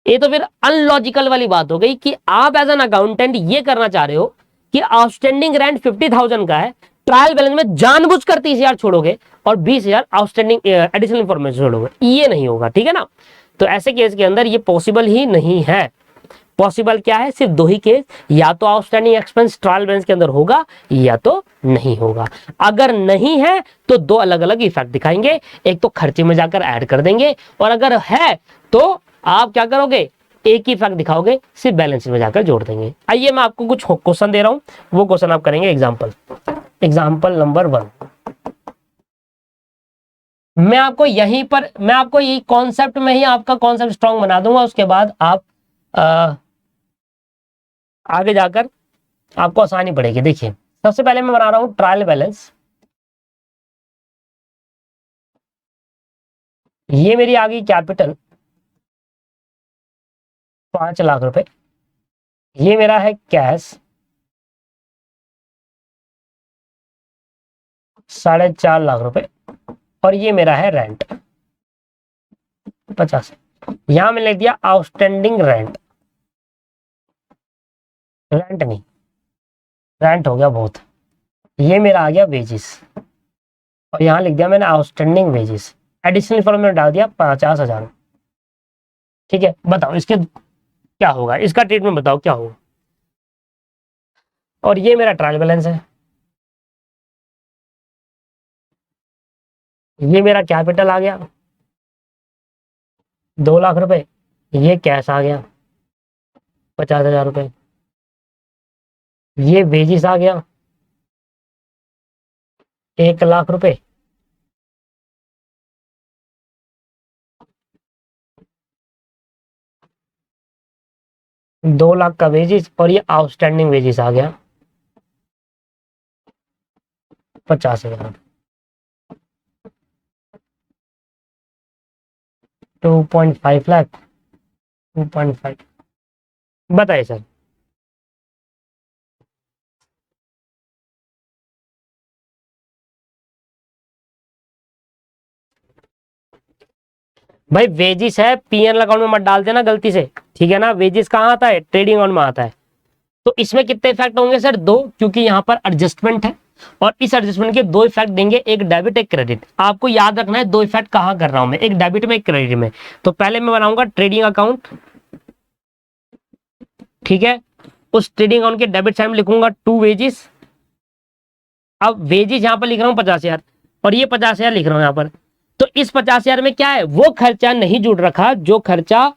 ये तो फिर अनलॉजिकल वाली बात हो गई कि आप एज एन अकाउंटेंट ये करना चाह रहे हो कि आउटस्टैंडिंग रेंट 50,000 का है, ट्रायल बैलेंस में जानबूझकर 30,000 छोड़ोगे और 20,000 आउटस्टैंडिंग एडिशनल इंफॉर्मेशन छोड़ोगे, ये नहीं होगा, ठीक है ना। तो ऐसे केस के अंदर ये पॉसिबल ही नहीं है। पॉसिबल क्या है? सिर्फ 2 ही केस, या तो आउटस्टैंडिंग एक्सपेंस ट्रायल बैलेंस के अंदर होगा या तो नहीं होगा। अगर नहीं है तो 2 अलग अलग इफेक्ट दिखाएंगे, एक तो खर्चे में जाकर ऐड कर देंगे, और अगर है तो आप क्या करोगे? एक ही इफेक्ट दिखाओगे, सिर्फ बैलेंस में जाकर जोड़ देंगे। आइए मैं आपको कुछ क्वेश्चन दे रहा हूं, वो क्वेश्चन आप करेंगे। Example number 1। मैं आपको यहीं पर, मैं आपको यही कॉन्सेप्ट में ही आपका कॉन्सेप्ट स्ट्रॉन्ग बना दूंगा, उसके बाद आप आगे जाकर आपको आसानी पड़ेगी। देखिए सबसे पहले मैं बना रहा हूं ट्रायल बैलेंस। ये मेरी आ गई कैपिटल 5 लाख रुपए, ये मेरा है कैश 4.5 लाख रुपए, और ये मेरा है रेंट 50। यहां मैंने लिख दिया आउटस्टैंडिंग रेंट, रेंट नहीं, रेंट हो गया बहुत। ये मेरा आ गया वेजिस, और यहां लिख दिया मैंने आउटस्टैंडिंग वेजिस, एडिशनल फॉर्म में डाल दिया 50,000। ठीक है, बताओ इसके क्या होगा, इसका ट्रीटमेंट बताओ क्या होगा। और ये मेरा ट्रायल बैलेंस है, ये मेरा कैपिटल आ गया 2 लाख रुपए, ये कैश आ गया 50,000 रुपए, ये वेजिस आ गया 1 लाख रुपए, 2 लाख का वेजिस, और ये आउटस्टैंडिंग वेजिस आ गया 50,000। 2.5 लाख, 2.5। बताइए सर, भाई वेजिस है, पीएनएल अकाउंट में मत डाल देना गलती से, ठीक है ना। वेजिस कहाँ आता है? ट्रेडिंग अकाउंट में आता है। तो इसमें कितने इफेक्ट होंगे सर? 2, क्योंकि यहाँ पर एडजस्टमेंट है, और इस एडजस्टमेंट के 2 इफेक्ट देंगे, एक डेबिट एक क्रेडिट। आपको याद रखना है 2 इफेक्ट कहाँ कर रहा हूं मैं, एक डेबिट में एक क्रेडिट में। तो पहले मैं बनाऊंगा ट्रेडिंग अकाउंट, ठीक है। उस ट्रेडिंग अकाउंट के डेबिट साइड में लिखूंगा 2 वेजिस। अब वेजिस यहां पर लिख रहा हूं 50,000, और ये 50,000 लिख रहा हूं यहां पर। तो इस 50,000 में क्या है? वो खर्चा नहीं जुड़ रखा जो खर्चा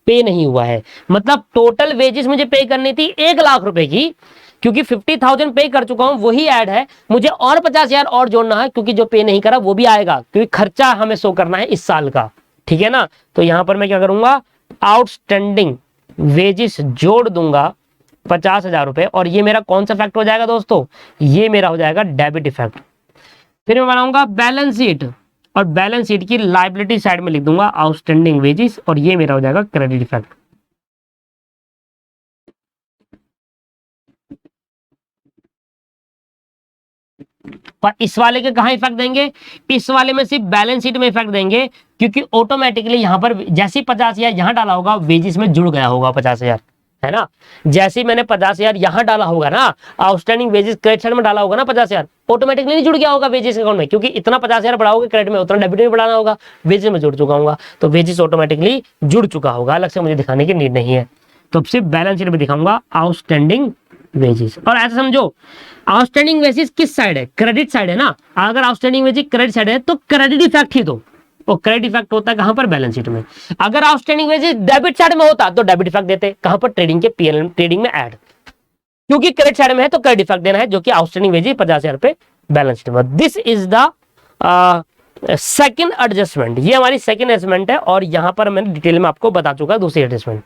पे नहीं हुआ है। मतलब टोटल वेजेस मुझे पे करनी थी 1 लाख रुपए की, क्योंकि 50,000 पे कर चुका हूं वही ऐड है, मुझे और 50,000 और जोड़ना है क्योंकि जो पे नहीं करा वो भी आएगा, क्योंकि खर्चा हमें शो करना है इस साल का, ठीक है ना। तो यहां पर मैं क्या करूंगा, आउटस्टैंडिंग वेजेस जोड़ दूंगा 50,000 रुपए, और ये मेरा कौन सा फैक्ट हो जाएगा दोस्तों, ये मेरा हो जाएगा डेबिट इफेक्ट। फिर मैं बनाऊंगा बैलेंस शीट, और बैलेंस शीट की लायबिलिटी साइड में लिख दूंगा आउटस्टैंडिंग वेजेस, और ये मेरा हो जाएगा क्रेडिट इफेक्ट। पर इस वाले के कहां इफेक्ट देंगे, इस वाले में सिर्फ बैलेंस शीट में इफेक्ट देंगे, क्योंकि ऑटोमेटिकली यहां पर जैसे ही 50,000 यहां डाला होगा वेजेस में जुड़ गया होगा 50,000, है ना। जैसे ही मैंने 50,000 यहां डाला होगा ना, आउटस्टैंडिंग वेजेस क्रेडिट साइड में डाला होगा ना 50,000, ऑटोमेटिकली नहीं जुड़ गया होगा वेजेस अकाउंट में, क्योंकि इतना 50,000 बढ़ाओगे क्रेडिट में उतना डेबिट में बढ़ाना होगा, वेजेस में जुड़ चुका होगा, तो वेजेस ऑटोमेटिकली जुड़ चुका होगा, अलग से मुझे दिखाने की नीड नहीं है। तो सिर्फ बैलेंस शीट में दिखाऊंगा आउटस्टैंडिंग वेजेस। और ऐसा समझो, आउटस्टैंडिंग वेजेस किस साइड है, क्रेडिट साइड है ना। अगर आउटस्टैंडिंग वेजेस क्रेडिट साइड है तो क्रेडिट इफेक्ट ही दो, और क्रेडिट इफेक्ट होता है कहां पर, बैलेंस शीट में। अगर आउटस्टैंडिंग वेजेस डेबिट साइड में होता तो डेबिट इफेक्ट देते, कहां पर, ट्रेडिंग के पीएल ट्रेडिंग में ऐड, क्योंकि क्रेडिट साइड में है तो क्रेडिट इफेक्ट देना है, जो कि आउटस्टैंडिंग वेजेस 50,000 रुपए बैलेंस शीट में। This is the second adjustment, ये हमारी सेकंड एडजस्टमेंट है, और यहां पर मैंने डिटेल में आपको बता चुका दूसरी एडजस्टमेंट,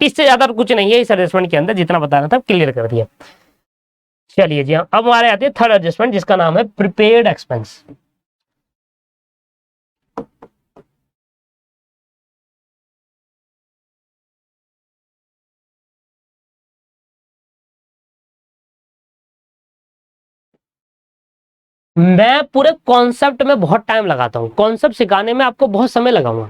इससे ज्यादा कुछ नहीं है इस एडजस्टमेंट के अंदर, जितना बताना था क्लियर कर दिया। चलिए जी हाँ, अब हमारे आते हैं थर्ड एडजस्टमेंट, जिसका नाम है प्रीपेड एक्सपेंस। मैं पूरे कॉन्सेप्ट में बहुत टाइम लगाता हूँ, कॉन्सेप्ट सिखाने में आपको बहुत समय लगाऊंगा,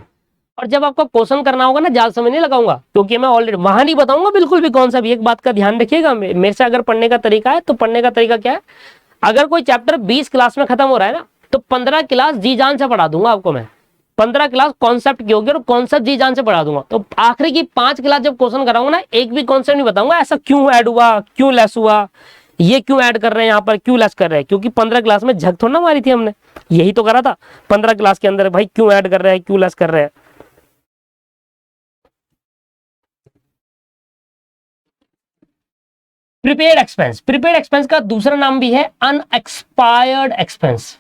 और जब आपको क्वेश्चन करना होगा ना, ज्यादा समय नहीं लगाऊंगा, क्योंकि मैं ऑलरेडी वहां नहीं बताऊंगा बिल्कुल भी कॉन्सेप्ट। एक बात का ध्यान रखिएगा, मेरे से अगर पढ़ने का तरीका है तो पढ़ने का तरीका क्या है, अगर कोई चैप्टर 20 क्लास में खत्म हो रहा है ना, तो 15 क्लास जी जान से पढ़ा दूंगा आपको मैं, 15 क्लास कॉन्सेप्ट की होगी और कॉन्सेप्ट जी जान से पढ़ा दूंगा। तो आखिरी की 5 क्लास जब क्वेश्चन कराऊंगा ना, एक भी कॉन्सेप्ट नहीं बताऊंगा ऐसा क्यों ऐड हुआ, क्यों लेस हुआ, ये क्यों ऐड कर रहे हैं यहाँ पर, क्यों लेस कर रहे हैं, क्योंकि 15 क्लास में झक थोड़ा ना मारी थी हमने, यही तो करा था 15 क्लास के अंदर, भाई क्यों ऐड कर रहे हैं, क्यों लेस कर रहे हैं। प्रीपेड एक्सपेंस, प्रीपेड एक्सपेंस का दूसरा नाम भी है अनएक्सपायर्ड एक्सपेंस,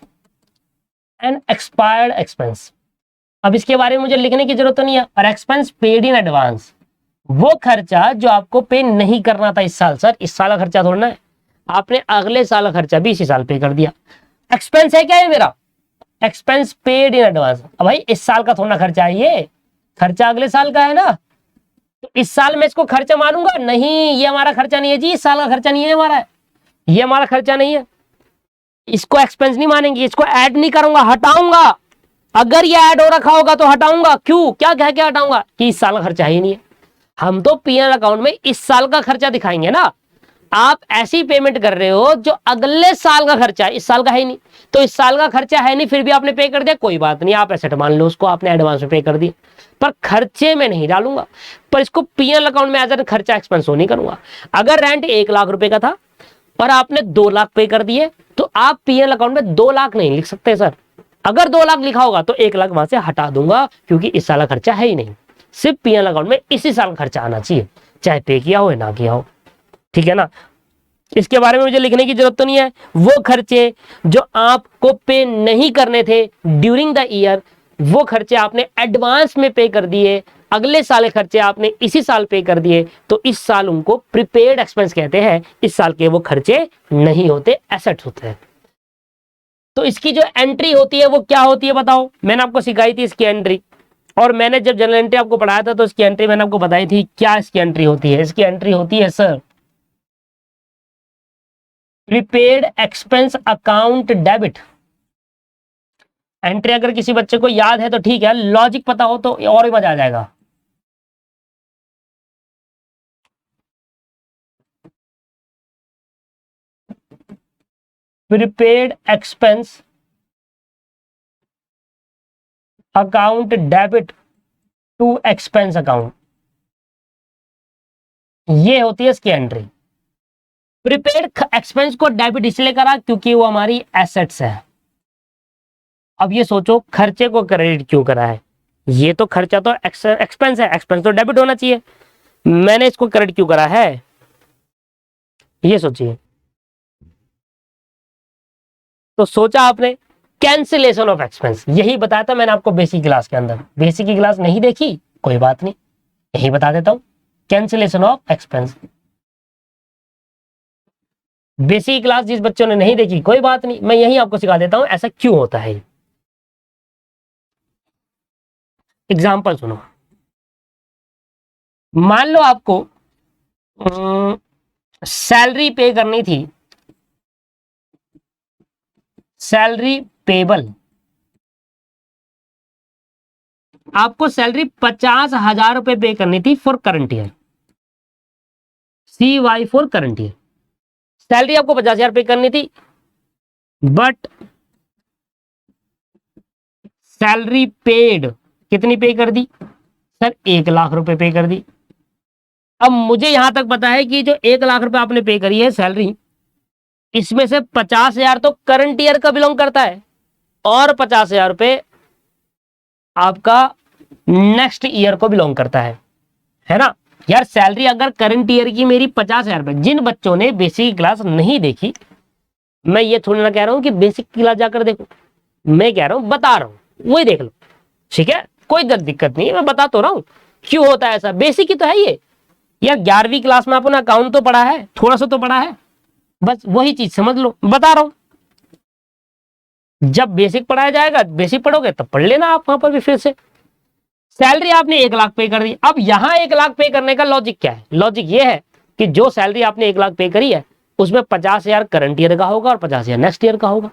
अनएक्सपायर्ड एक्सपेंस। अब इसके बारे में मुझे लिखने की जरूरत तो नहीं है, और एक्सपेंस पेड इन एडवांस, वो खर्चा जो आपको पे नहीं करना था इस साल, सर इस साल का खर्चा थोड़ा ना है, आपने अगले साल का खर्चा भी इसी साल पे कर दिया, एक्सपेंस है क्या ये मेरा, एक्सपेंस पेड इन एडवांस। अब भाई इस साल का थोड़ा खर्चा है, ये खर्चा अगले साल का है ना, तो इस साल में इसको खर्चा मानूंगा नहीं, ये हमारा खर्चा नहीं है जी, इस साल का खर्चा नहीं है हमारा, ये हमारा खर्चा नहीं है, इसको एक्सपेंस नहीं मानेंगे, इसको ऐड नहीं करूंगा, हटाऊंगा। अगर ये ऐड हो रखा होगा तो हटाऊंगा, क्यों, क्या कह के हटाऊंगा कि इस साल का खर्चा ही नहीं है। हम तो पीएल अकाउंट में इस साल का खर्चा दिखाएंगे ना, आप ऐसी पेमेंट कर रहे हो जो अगले साल का खर्चा है, इस साल का है ही नहीं, तो इस साल का खर्चा है नहीं फिर भी आपने पे कर दिया, कोई बात नहीं, आप एसेट मान लो उसको, आपने एडवांस में पे कर दिया, पर खर्चे में नहीं डालूंगा, पर इसको पीएल अकाउंट में एज ए खर्चा एक्सपेंस नहीं करूंगा। अगर रेंट 1 लाख रुपए का था और आपने 2 लाख पे कर दिए, तो आप पीएल अकाउंट में 2 लाख नहीं लिख सकते सर, अगर 2 लाख लिखा होगा तो 1 लाख वहां से हटा दूंगा, क्योंकि इस साल का खर्चा है ही नहीं, सिर्फ पीएल अकाउंट में इसी साल खर्चा आना चाहिए, चाहे पे किया हो या ना किया हो, ठीक है ना। इसके बारे में मुझे लिखने की जरूरत तो नहीं है, वो खर्चे जो आपको पे नहीं करने थे ड्यूरिंग द ईयर, वो खर्चे आपने एडवांस में पे कर दिए, अगले साल के खर्चे आपने इसी साल पे कर दिए, तो इस साल उनको प्रीपेड एक्सपेंस कहते हैं, इस साल के वो खर्चे नहीं होते, एसेट्स होते हैं। तो इसकी जो एंट्री होती है वो क्या होती है बताओ, मैंने आपको सिखाई थी इसकी एंट्री, और मैंने जब जनरल एंट्री आपको पढ़ाया था तो इसकी एंट्री मैंने आपको बताई थी, क्या इसकी एंट्री होती है, इसकी एंट्री होती है sir prepaid expense account debit. Entry अगर किसी बच्चे को याद है तो ठीक है, लॉजिक पता हो तो और भी मजा आ जाएगा। Prepaid expense account debit to expense account, ये होती है इसकी एंट्री। प्रीपेड एक्सपेंस को डेबिट इसलिए करा क्योंकि वो हमारी एसेट्स है। अब ये सोचो खर्चे को क्रेडिट क्यों करा है, ये तो खर्चा तो एक्सपेंस है, एक्सपेंस तो डेबिट होना चाहिए, मैंने इसको क्रेडिट क्यों करा है, ये सोचिए। तो सोचा आपने कैंसिलेशन ऑफ एक्सपेंस, यही बताया था मैंने आपको बेसिक क्लास के अंदर। बेसिक की क्लास नहीं देखी कोई बात नहीं, यही बता देता हूं, cancellation of expense. Basic class जिस बच्चों ने नहीं देखी कोई बात नहीं, मैं यही आपको सिखा देता हूं ऐसा क्यों होता है। एग्जाम्पल सुनो, मान लो आपको सैलरी पे करनी थी, सैलरी पेबल, आपको सैलरी 50,000 रुपए पे करनी थी for current year, CY for current year. Salary आपको 50,000 पे करनी थी, बट सैलरी पेड कितनी पे कर दी सर? 1,00,000 रुपए पे कर दी। अब मुझे यहां तक पता है कि जो 1,00,000 रुपए आपने पे करी है सैलरी, इसमें से 50,000 तो करंट ईयर का बिलोंग करता है और 50,000 रुपए आपका नेक्स्ट ईयर को बिलोंग करता है ना यार। सैलरी अगर करंट ईयर की मेरी 50,000 रुपए, जिन बच्चों ने बेसिक क्लास नहीं देखी, मैं ये थोड़ी ना कह रहा हूं कि बेसिक क्लास जाकर देखो, मैं कह रहा हूं बता रहा हूं वही देख लो, ठीक है, कोई दिक्कत नहीं है, मैं बता तो रहा हूं क्यों होता है ऐसा। बेसिक ही तो है ये यार, 11वीं क्लास में आपने अकाउंट तो पढ़ा है, थोड़ा सा तो पढ़ा है, बस वही चीज समझ लो, बता रहा हूं। जब बेसिक पढ़ाया जाएगा, बेसिक पढ़ोगे तब पढ़ लेना आप वहां पर भी फिर से। सैलरी आपने 1,00,000 पे कर दी। अब यहां 1,00,000 पे करने का लॉजिक क्या है? लॉजिक ये है कि जो सैलरी आपने 1,00,000 पे करी है उसमें 50,000 करंट ईयर का होगा और 50,000 नेक्स्ट ईयर का होगा।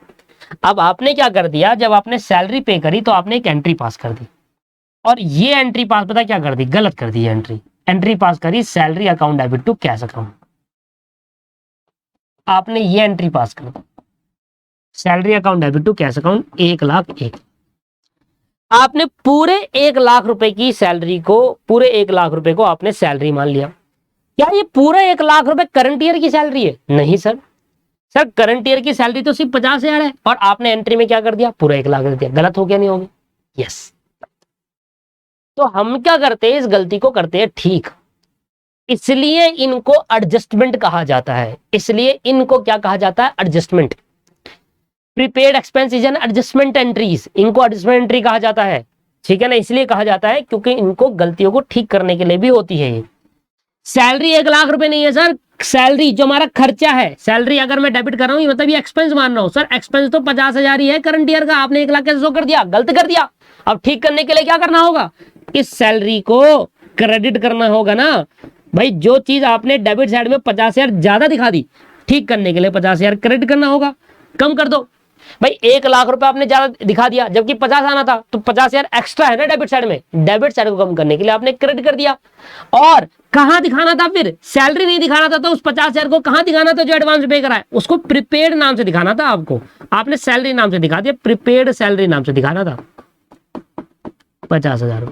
अब आपने क्या कर दिया, जब आपने सैलरी पे करी तो आपने एक एंट्री पास कर दी, और ये एंट्री पास पता क्या कर दी? गलत कर दी एंट्री पास करी, salary account debit to cash account. आपने ये एंट्री पास कर दी, salary account debit to cash account 1,01,000। आपने पूरे 1,00,000 रुपए की सैलरी को, पूरे 1,00,000 रुपए को आपने सैलरी मान लिया। क्या ये पूरा 1,00,000 रुपए करंट ईयर की सैलरी है? नहीं सर, सर करंट ईयर की सैलरी तो सिर्फ 50,000 है, और आपने एंट्री में क्या कर दिया? पूरा 1,00,000 कर दिया। गलत हो गया नहीं होगा? यस। तो हम क्या करते हैं, इस गलती को करते हैं ठीक, इसलिए इनको एडजस्टमेंट कहा जाता है। इसलिए इनको क्या कहा जाता है? Adjustment. Prepaid expense is an adjustment entries, इनको एडजस्टमेंट एंट्री कहा जाता है, ठीक है ना। इसलिए कहा जाता है क्योंकि इनको गलतियों को ठीक करने के लिए भी होती है ये। सैलरी 1,00,000 रुपए नहीं है सर, सैलरी जो हमारा खर्चा है, सैलरी अगर मैं डेबिट कर रहा हूं मतलब ये एक्सपेंस मान रहा हूं। सर एक्सपेंस तो 50,000 ही है करंट ईयर का, आपने 1,00,000 कैसे शो कर दिया? गलत कर दिया। अब ठीक करने के लिए क्या करना होगा? इस सैलरी को क्रेडिट करना होगा ना भाई। जो चीज आपने डेबिट साइड में 50,000 ज्यादा दिखा दी, ठीक करने के लिए 50,000 क्रेडिट करना होगा। कम कर दो भाई, 1,00,000 रुपए आपने ज्यादा दिखा दिया जबकि 50 आना था, तो 50,000 एक्स्ट्रा है ना डेबिट साइड में, डेबिट साइड को कम करने के लिए आपने क्रेडिट कर दिया। और कहां दिखाना था फिर? सैलरी नहीं दिखाना था, तो उस 50,000 को कहां दिखाना था? जो एडवांस पे करा है उसको प्रीपेड नाम से दिखाना था आपको। आपने सैलरी नाम से दिखा दिया, प्रीपेड सैलरी नाम से दिखाना था 50,000।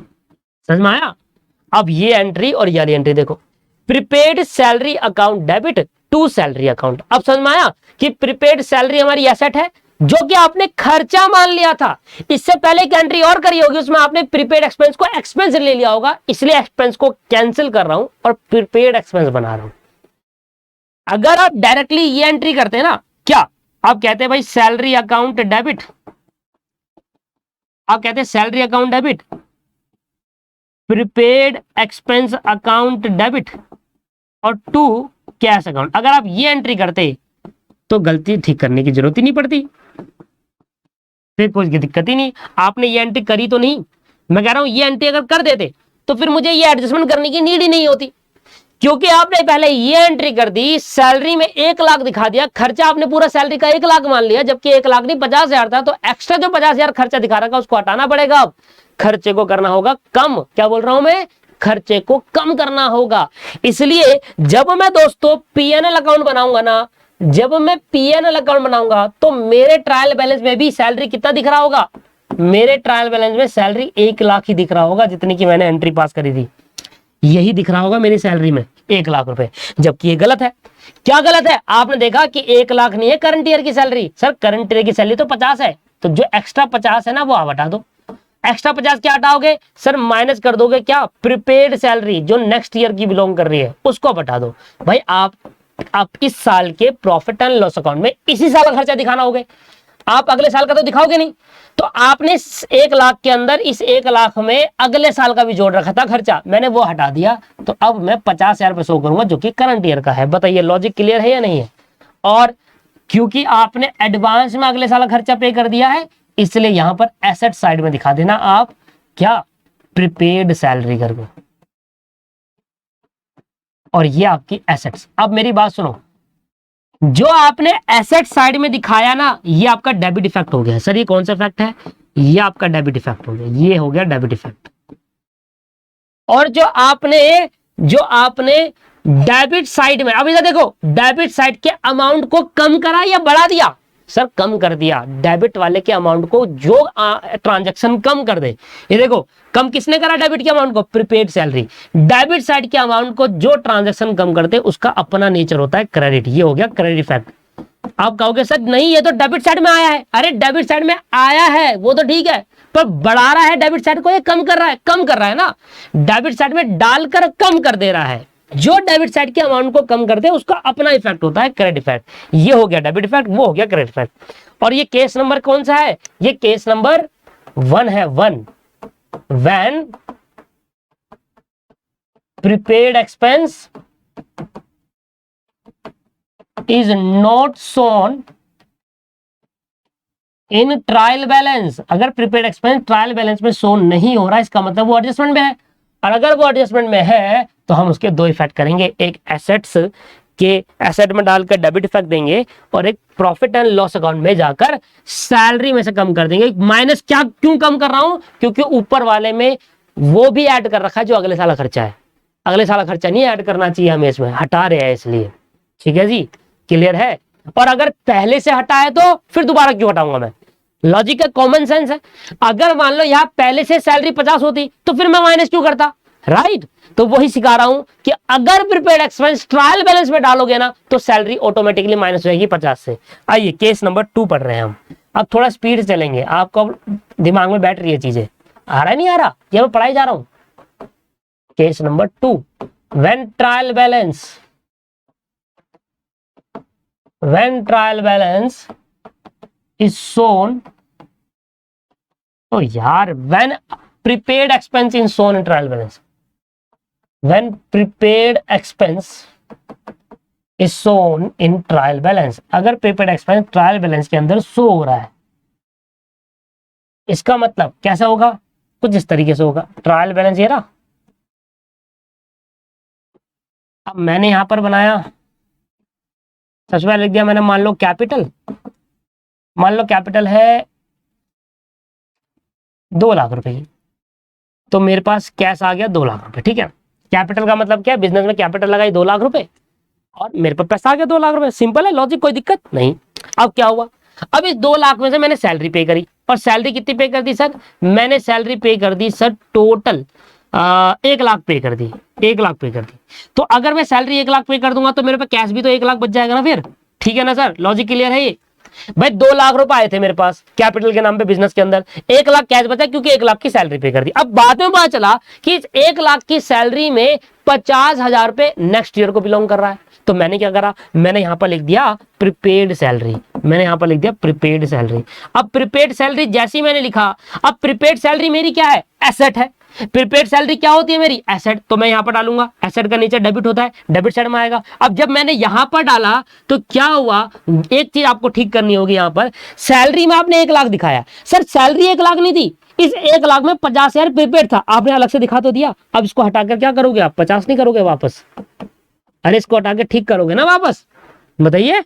समझ में आया? अब ये एंट्री और ये एंट्री देखो, prepaid salary account debit to salary account. अब समझ में आया कि प्रीपेड सैलरी हमारी एसेट है जो कि आपने खर्चा मान लिया था। इससे पहले एक एंट्री और करी होगी, उसमें आपने प्रीपेड एक्सपेंस को एक्सपेंस ले लिया होगा, इसलिए एक्सपेंस को कैंसिल कर रहा हूं और प्रीपेड एक्सपेंस बना रहा हूं। अगर आप डायरेक्टली ये एंट्री करते हैं ना, क्या आप कहते हैं भाई सैलरी अकाउंट डेबिट, आप कहते हैं salary account debit, prepaid expense account debit और टू कैश अकाउंट। अगर आप ये एंट्री करते तो गलती ठीक करने की जरूरत ही नहीं पड़ती, फिर कोई दिक्कत ही नहीं। आपने ये एंट्री करी तो नहीं, मैं कह रहा हूं ये एंट्री अगर कर देते तो फिर मुझे ये एडजस्टमेंट करने की नीड ही नहीं होती, क्योंकि आपने पहले ये एंट्री कर दी, सैलरी में 1,00,000 दिखा दिया, खर्चा आपने पूरा सैलरी का 1,00,000 मान लिया, जबकि 1,00,000 नहीं 50,000 था, तो एक्स्ट्रा जो 50,000 खर्चा दिखा रखा उसको हटाना पड़ेगा। अब खर्चे को करना होगा कम। क्या बोल रहा हूं मैं? खर्चे को कम करना होगा। इसलिए जब मैं दोस्तों पीएनएल अकाउंट बनाऊंगा ना, जब मैं पीएनएल अकाउंट बनाऊंगा तो मेरे ट्रायल बैलेंस में भी सैलरी कितना दिख रहा होगा? मेरे ट्रायल बैलेंस में सैलरी 1,00,000 ही दिख रहा होगा, जितनी की मैंने एंट्री पास करी थी, यही दिख रहा होगा मेरी सैलरी में 1,00,000 रुपए। जबकि ये गलत है। क्या गलत है? आपने देखा कि 1,00,000 नहीं है करंट ईयर की सैलरी। सर करंट ईयर की सैलरी तो 50 है, तो जो एक्स्ट्रा 50 है ना वो आप हटा दो। एक्स्ट्रा 50 क्या हटाओगे? सर माइनस कर दोगे क्या? प्रीपेड सैलरी जो नेक्स्ट ईयर की बिलोंग कर रही है उसको हटा दो। भाई आप आप इस साल के प्रॉफिट एंड लॉस अकाउंट में इसी साल का खर्चा दिखाना होगा, आप अगले साल का तो दिखाओगे नहीं। तो आपने 1 लाख के अंदर इस 1 लाख में अगले साल का भी जोड़ रखा था खर्चा, मैंने वो हटा दिया, तो अब मैं 50,000 रुपए शो करूंगा जो कि करंट ईयर का है। बताइए लॉजिक क्लियर है या नहीं है? और क्योंकि आपने एडवांस में अगले साल का खर्चा पे कर दिया है, इसलिए यहां पर एसेट साइड में दिखा देना आप क्या, प्रीपेड सैलरी करके, और ये आपकी एसेट्स। अब मेरी बात सुनो, जो आपने एसेट साइड में दिखाया ना, ये आपका डेबिट इफेक्ट हो गया। सर ये कौन सा इफेक्ट है? ये आपका डेबिट इफेक्ट हो गया, ये हो गया डेबिट इफेक्ट। और जो आपने डेबिट साइड में, अब इधर देखो, डेबिट साइड के अमाउंट को कम करा या बढ़ा दिया? सर कम कर दिया। डेबिट वाले के अमाउंट को जो ट्रांजैक्शन कम कर दे, ये देखो कम किसने करा डेबिट के अमाउंट को? Prepaid salary. डेबिट साइड के अमाउंट को जो ट्रांजैक्शन कम करते उसका अपना नेचर होता है क्रेडिट, ये हो गया क्रेडिट इफेक्ट। आप कहोगे सर नहीं ये तो डेबिट साइड में आया है। अरे डेबिट साइड में आया है वो तो ठीक है, पर बढ़ा रहा है डेबिट साइड को, ये कम कर रहा है? कम कर रहा है ना, डेबिट साइड में डालकर कम कर दे रहा है। जो डेबिट साइड के अमाउंट को कम करते हैं उसका अपना इफेक्ट होता है क्रेडिट इफेक्ट। ये हो गया डेबिट इफेक्ट, वो हो गया क्रेडिट इफेक्ट। और ये केस नंबर कौन सा है? ये केस नंबर 1 है। 1 when prepaid expense is not shown in trial balance. अगर प्रीपेड एक्सपेंस ट्रायल बैलेंस में शो नहीं हो रहा, इसका मतलब वो एडजस्टमेंट में है। और अगर वो एडजस्टमेंट में है तो हम उसके 2 इफेक्ट करेंगे, एक एसेट्स के एसेट में डालकर डेबिट इफेक्ट देंगे, और एक प्रॉफिट एंड लॉस अकाउंट में जाकर सैलरी में से कम कर देंगे। माइनस क्या, क्यों कम कर रहा हूं? क्योंकि ऊपर वाले में वो भी ऐड कर रखा है जो अगले साल का खर्चा है। अगले साल का खर्चा नहीं ऐड करना चाहिए हमें, इसमें हटा रहे हैं इसलिए। ठीक है जी, क्लियर है? और अगर पहले से हटा है तो फिर दोबारा क्यों हटाऊंगा मैं? लॉजिक है, कॉमन सेंस है। अगर मान लो यहां पहले से सैलरी 50 होती तो फिर मैं माइनस क्यों करता? राइट तो वही सिखा रहा हूं कि अगर प्रीपेड एक्सपेंस ट्रायल बैलेंस में डालोगे ना तो सैलरी ऑटोमेटिकली माइनस हो जाएगी 50 से। आइए केस नंबर 2 पढ़ रहे हैं हम। अब थोड़ा स्पीड से चलेंगे, आपको दिमाग में बैठ रही है चीजें, आ रहा है नहीं आ रहा, ये मैं पढ़ाई जा रहा हूं। Case number 2, when trial balance is shown, तो यार when prepaid expense is shown in trial balance, when prepaid expense is shown in trial balance, अगर prepaid expense ट्रायल बैलेंस के अंदर शो हो रहा है, इसका मतलब कैसा होगा? कुछ इस तरीके से होगा। ट्रायल बैलेंस ये रहा, अब मैंने यहां पर बनाया, सबसे पहले लिख दिया मैंने, मान लो कैपिटल है 2 लाख रुपए की, तो मेरे पास कैश आ गया 2 लाख रुपए। ठीक है, कैपिटल का मतलब क्या है? बिजनेस में कैपिटल लगाई 2 लाख रुपए और मेरे पास पैसा आ गया 2 लाख रुपए। सिंपल है लॉजिक, कोई दिक्कत नहीं। अब क्या हुआ? अब इस 2 लाख में से मैंने सैलरी पे करी, और सैलरी कितनी पे कर दी सर? मैंने सैलरी पे कर दी सर टोटल 1 लाख पे कर दी, 1 लाख पे कर दी। तो अगर मैं सैलरी 1 लाख पे कर दूंगा तो मेरे पास कैश भी तो 1 लाख बच जाएगा ना फिर। ठीक है ना सर, लॉजिक क्लियर है ये? भाई 2 लाख रुपए आए थे मेरे पास कैपिटल के नाम पे बिजनेस के अंदर, 1 लाख कैश बचा क्योंकि 1 लाख की सैलरी पे कर दी। अब बाद में पता चला कि इस 1 लाख की सैलरी में 50,000 रुपए नेक्स्ट ईयर को बिलोंग कर रहा है। तो मैंने क्या करा? मैंने यहां पर लिख दिया प्रीपेड सैलरी। अब प्रीपेड सैलरी जैसी मैंने लिखा, अब प्रीपेड सैलरी मेरी क्या है? एसेट है। प्रीपेड सैलरी क्या होती है मेरी? एसेट। तो मैं यहां पर डालूंगा, एसेट का नीचे डेबिट होता है, डेबिट साइड में आएगा। अब जब मैंने यहां पर डाला तो क्या हुआ? एक चीज आपको ठीक करनी होगी, यहां पर सैलरी में आपने 1 लाख दिखाया, सर सैलरी 1 लाख नहीं थी, इस 1 लाख में 50,000 प्रीपेड था, आपने अलग से दिखा तो दिया। अब इसको हटाकर क्या करोगे आप? 50 नहीं करोगे वापस? अरे इसको हटाकर ठीक करोगे ना वापस? बताइए,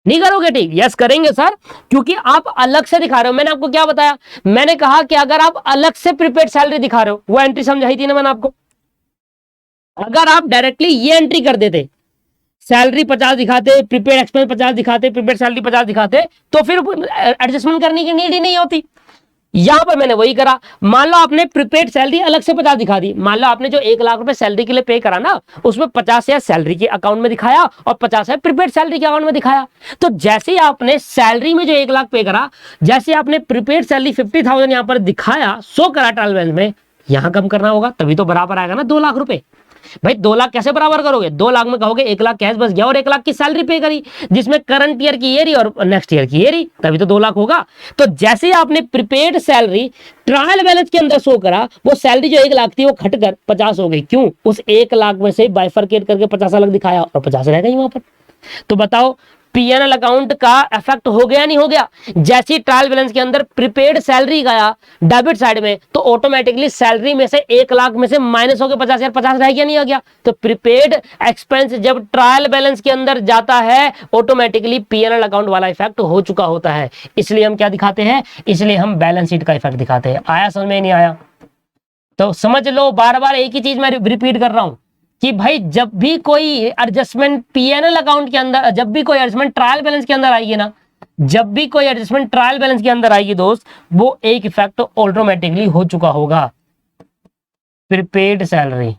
नहीं करोगे? ठीक, यस करेंगे सर, क्योंकि आप अलग से दिखा रहे हो। मैंने आपको क्या बताया? मैंने कहा कि अगर आप अलग से प्रीपेड सैलरी दिखा रहे हो, वो एंट्री समझाई थी ना मैंने आपको। अगर आप डायरेक्टली ये एंट्री कर देते, सैलरी 50 दिखाते, प्रीपेड एक्सपेंस 50 दिखाते, प्रीपेड सैलरी 50 दिखाते, तो फिर एडजस्टमेंट करने की नीड ही नहीं होती। यहां पर मैंने वही करा। मान लो आपने प्रीपेड सैलरी अलग से 50 दिखा दी, मान लो आपने जो 1 लाख रुपए सैलरी के लिए पे करा ना, उसमें 50,000 सैलरी के अकाउंट में दिखाया और 50,000 प्रीपेड सैलरी के अकाउंट में दिखाया। तो जैसे ही आपने सैलरी में जो 1 लाख पे करा, जैसे आपने प्रीपेड सैलरी 50,000 यहां पर दिखाया, शो करा ट्रायल बैलेंस में, यहां कम करना होगा, तभी तो बराबर आएगा ना 2 लाख रुपए। भाई 2 लाख कैसे बराबर करोगे? 2 लाख में कहोगे 1 लाख कैश बच गया और 1 लाख की सैलरी पे करी, जिसमें करंट ईयर की ये रही और नेक्स्ट ईयर की ये रही, तभी तो 2 लाख होगा। तो जैसे ही आपने प्रीपेड सैलरी ट्रायल बैलेंस के अंदर शो करा, वो सैलरी जो 1 लाख थी वो घटकर 50 हो गई। क्यों? उस 1 लाख में से बाइफरकेट करके 50 अलग दिखाया और 50 रह गई वहां पर। तो बताओ पीएनएल अकाउंट का इफेक्ट हो गया नहीं हो गया? जैसी ट्रायल बैलेंस के अंदर प्रीपेड सैलरी गया डेबिट साइड में, तो ऑटोमेटिकली सैलरी में से 1 लाख में से माइनस होकर 50,000 50 रह गया नहीं हो गया? तो प्रीपेड एक्सपेंस जब ट्रायल बैलेंस के अंदर जाता है, ऑटोमेटिकली पीएनएल अकाउंट वाला इफेक्ट हो चुका होता है। इसलिए हम क्या दिखाते हैं? इसलिए हम बैलेंस शीट का इफेक्ट दिखाते हैं। आया समझ में? नहीं आया तो समझ लो, बार बार एक ही चीज मैं रिपीट कर रहा हूं कि भाई जब भी कोई एडजस्टमेंट पीएनएल अकाउंट के अंदर, जब भी कोई एडजस्टमेंट ट्रायल बैलेंस के अंदर आएगी ना, जब भी कोई एडजस्टमेंट ट्रायल बैलेंस के अंदर आएगी दोस्त, वो एक इफेक्ट ऑटोमेटिकली हो चुका होगा। प्रीपेड सैलरी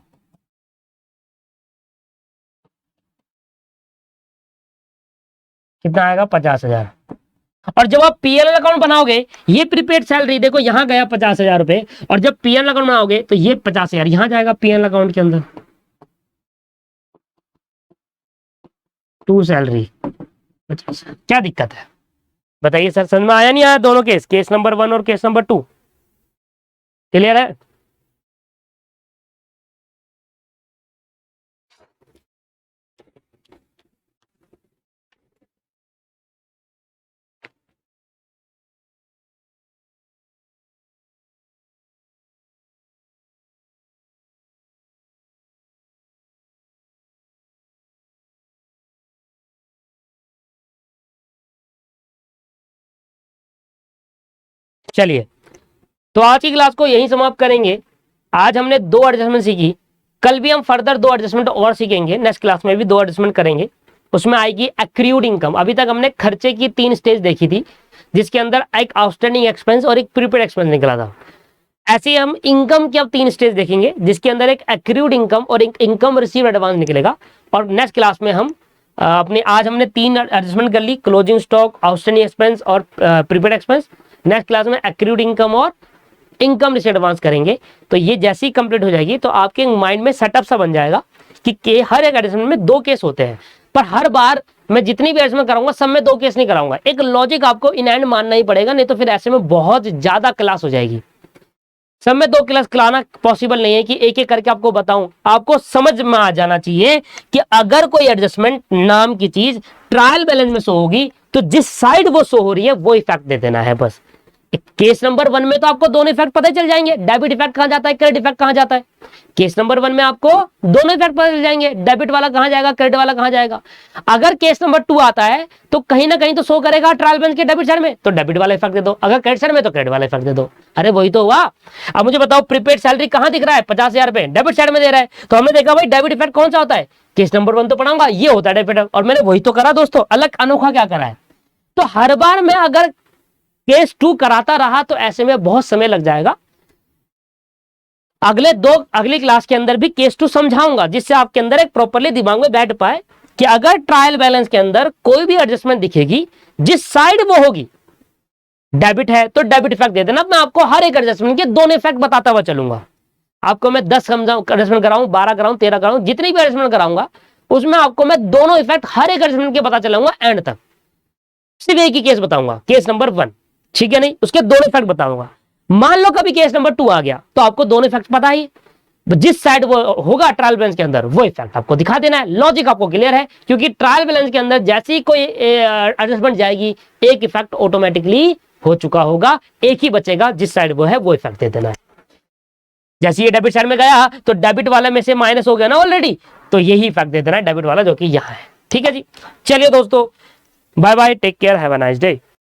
कितना आएगा? 50,000। और जब आप पीएनएल अकाउंट बनाओगे, ये प्रीपेड सैलरी देखो यहां गया 50,000 रुपए, और जब पीएनएल अकाउंट बनाओगे तो ये 50,000 यहां जाएगा पीएनएल अकाउंट के अंदर, टू सैलरी 50। क्या दिक्कत है बताइए सर? समझ में आया नहीं आया? दोनों केस, केस नंबर 1 और केस नंबर 2 क्लियर है? चलिए, तो आज की क्लास को यहीं समाप्त करेंगे। आज हमने 2 एडजस्टमेंट सीखी, कल भी हम फर्दर 2 एडजस्टमेंट और सीखेंगे, नेक्स्ट क्लास में भी 2 एडजस्टमेंट करेंगे। उसमें आएगी एक्रूड इनकम। अभी तक हमने खर्चे की 3 स्टेज देखी थी, जिसके अंदर एक आउटस्टैंडिंग एक्सपेंस और एक प्रीपेड एक्सपेंस निकला था। ऐसे ही हम इनकम की अब 3 स्टेज देखेंगे, जिसके अंदर एक एक्रूड इनकम और एक इनकम रिसीव एडवांस निकलेगा। और नेक्स्ट क्लास में हम अपने, आज हमने 3 एडजस्टमेंट कर ली, क्लोजिंग स्टॉक, आउटस्टैंडिंग एक्सपेंस और प्रीपेड एक्सपेंस। नेक्स्ट क्लास में एक्रूड इनकम और इनकम रिसीव एडवांस करेंगे। तो ये जैसे ही कंप्लीट हो जाएगी तो आपके माइंड में सेटअप सा बन जाएगा कि हर एक एडजस्टमेंट में 2 केस होते हैं, पर हर बार मैं जितनी भी एडजस्टमेंट कराऊंगा सब में 2 केस नहीं कराऊंगा। एक लॉजिक आपको इन एंड मानना ही पड़ेगा, नहीं तो फिर ऐसे में बहुत ज्यादा क्लास हो जाएगी। सब में 2 क्लास कराना पॉसिबल नहीं है कि एक एक करके आपको बताऊं। आपको समझ में आ जाना चाहिए कि अगर कोई एडजस्टमेंट नाम की चीज ट्रायल बैलेंस में शो होगी, तो जिस साइड वो शो हो रही है वो इफेक्ट दे देना है बस। केस नंबर 1 में तो आपको दोनों इफेक्ट पता चल जाएंगे, डेबिट इफेक्ट कहां जाता है, क्रेडिट इफेक्ट कहां जाता है। केस नंबर 1 में आपको दोनों इफेक्ट पता चल जाएंगे, डेबिट वाला कहां जाएगा, क्रेडिट वाला कहां जाएगा। अगर केस नंबर 2 आता है तो कहीं ना कहीं तो शो करेगा ट्रायल बैलेंस के डेबिट साइड में, तो डेबिट वाला इफेक्ट दे दो। अगर क्रेडिट साइड में तो क्रेडिट वाला इफेक्ट दे दो। अरे वही तो हुआ। अब मुझे बताओ, प्रीपेड सैलरी कहां दिख रहा है? 50,000 रुपए डेबिट साइड में दे रहा है, तो हमने देखा भाई डेबिट इफेक्ट कौन सा होता है, केस नंबर 1 तो पढ़ाऊंगा, ये होता है डेबिट। और मैंने वही तो करा दोस्तों, अलग अनोखा क्या करा है। तो हर बार मैं अगर केस 2 कराता रहा तो ऐसे में बहुत समय लग जाएगा। अगली क्लास के अंदर भी केस 2 समझाऊंगा, जिससे आपके अंदर एक प्रॉपर्ली दिमाग में बैठ पाए कि अगर ट्रायल बैलेंस के अंदर कोई भी एडजस्टमेंट दिखेगी, जिस साइड वो होगी डेबिट है तो डेबिट इफेक्ट दे देना। मैं आपको हर एक एडजस्टमेंट के दोनों इफेक्ट बताता हुआ चलूंगा। आपको मैं 10 एडजस्टमेंट कराऊं, 12 कराऊं, 13 कराऊं, जितनी भी एडजस्टमेंट कराऊंगा उसमें आपको मैं दोनों इफेक्ट हर एक एडजस्टमेंट के पता चलाऊंगा एंड तक। सिर्फ एक ही केस बताऊंगा, केस नंबर 1, ठीक है नहीं, उसके दोनों इफेक्ट बताऊंगा। मान लो कभी केस नंबर 2 आ गया तो आपको दोनों इफेक्ट पता ही, जिस साइड वो होगा ट्रायल बैलेंस के अंदर वो इफेक्ट आपको दिखा देना है। लॉजिक आपको क्लियर है, क्योंकि ट्रायल बैलेंस के अंदर जैसे ही कोई एडजस्टमेंट जाएगी, एक इफेक्ट ऑटोमेटिकली हो चुका होगा, एक ही बचेगा, जिस साइड वो है वो इफेक्ट दे देना है। जैसे ये डेबिट साइड में गया तो डेबिट वाले में से माइनस हो गया ना ऑलरेडी, तो यही इफेक्ट दे देना है डेबिट वाला, जो कि यहां है। ठीक है जी, चलिए दोस्तों, bye bye, take care, have a nice day.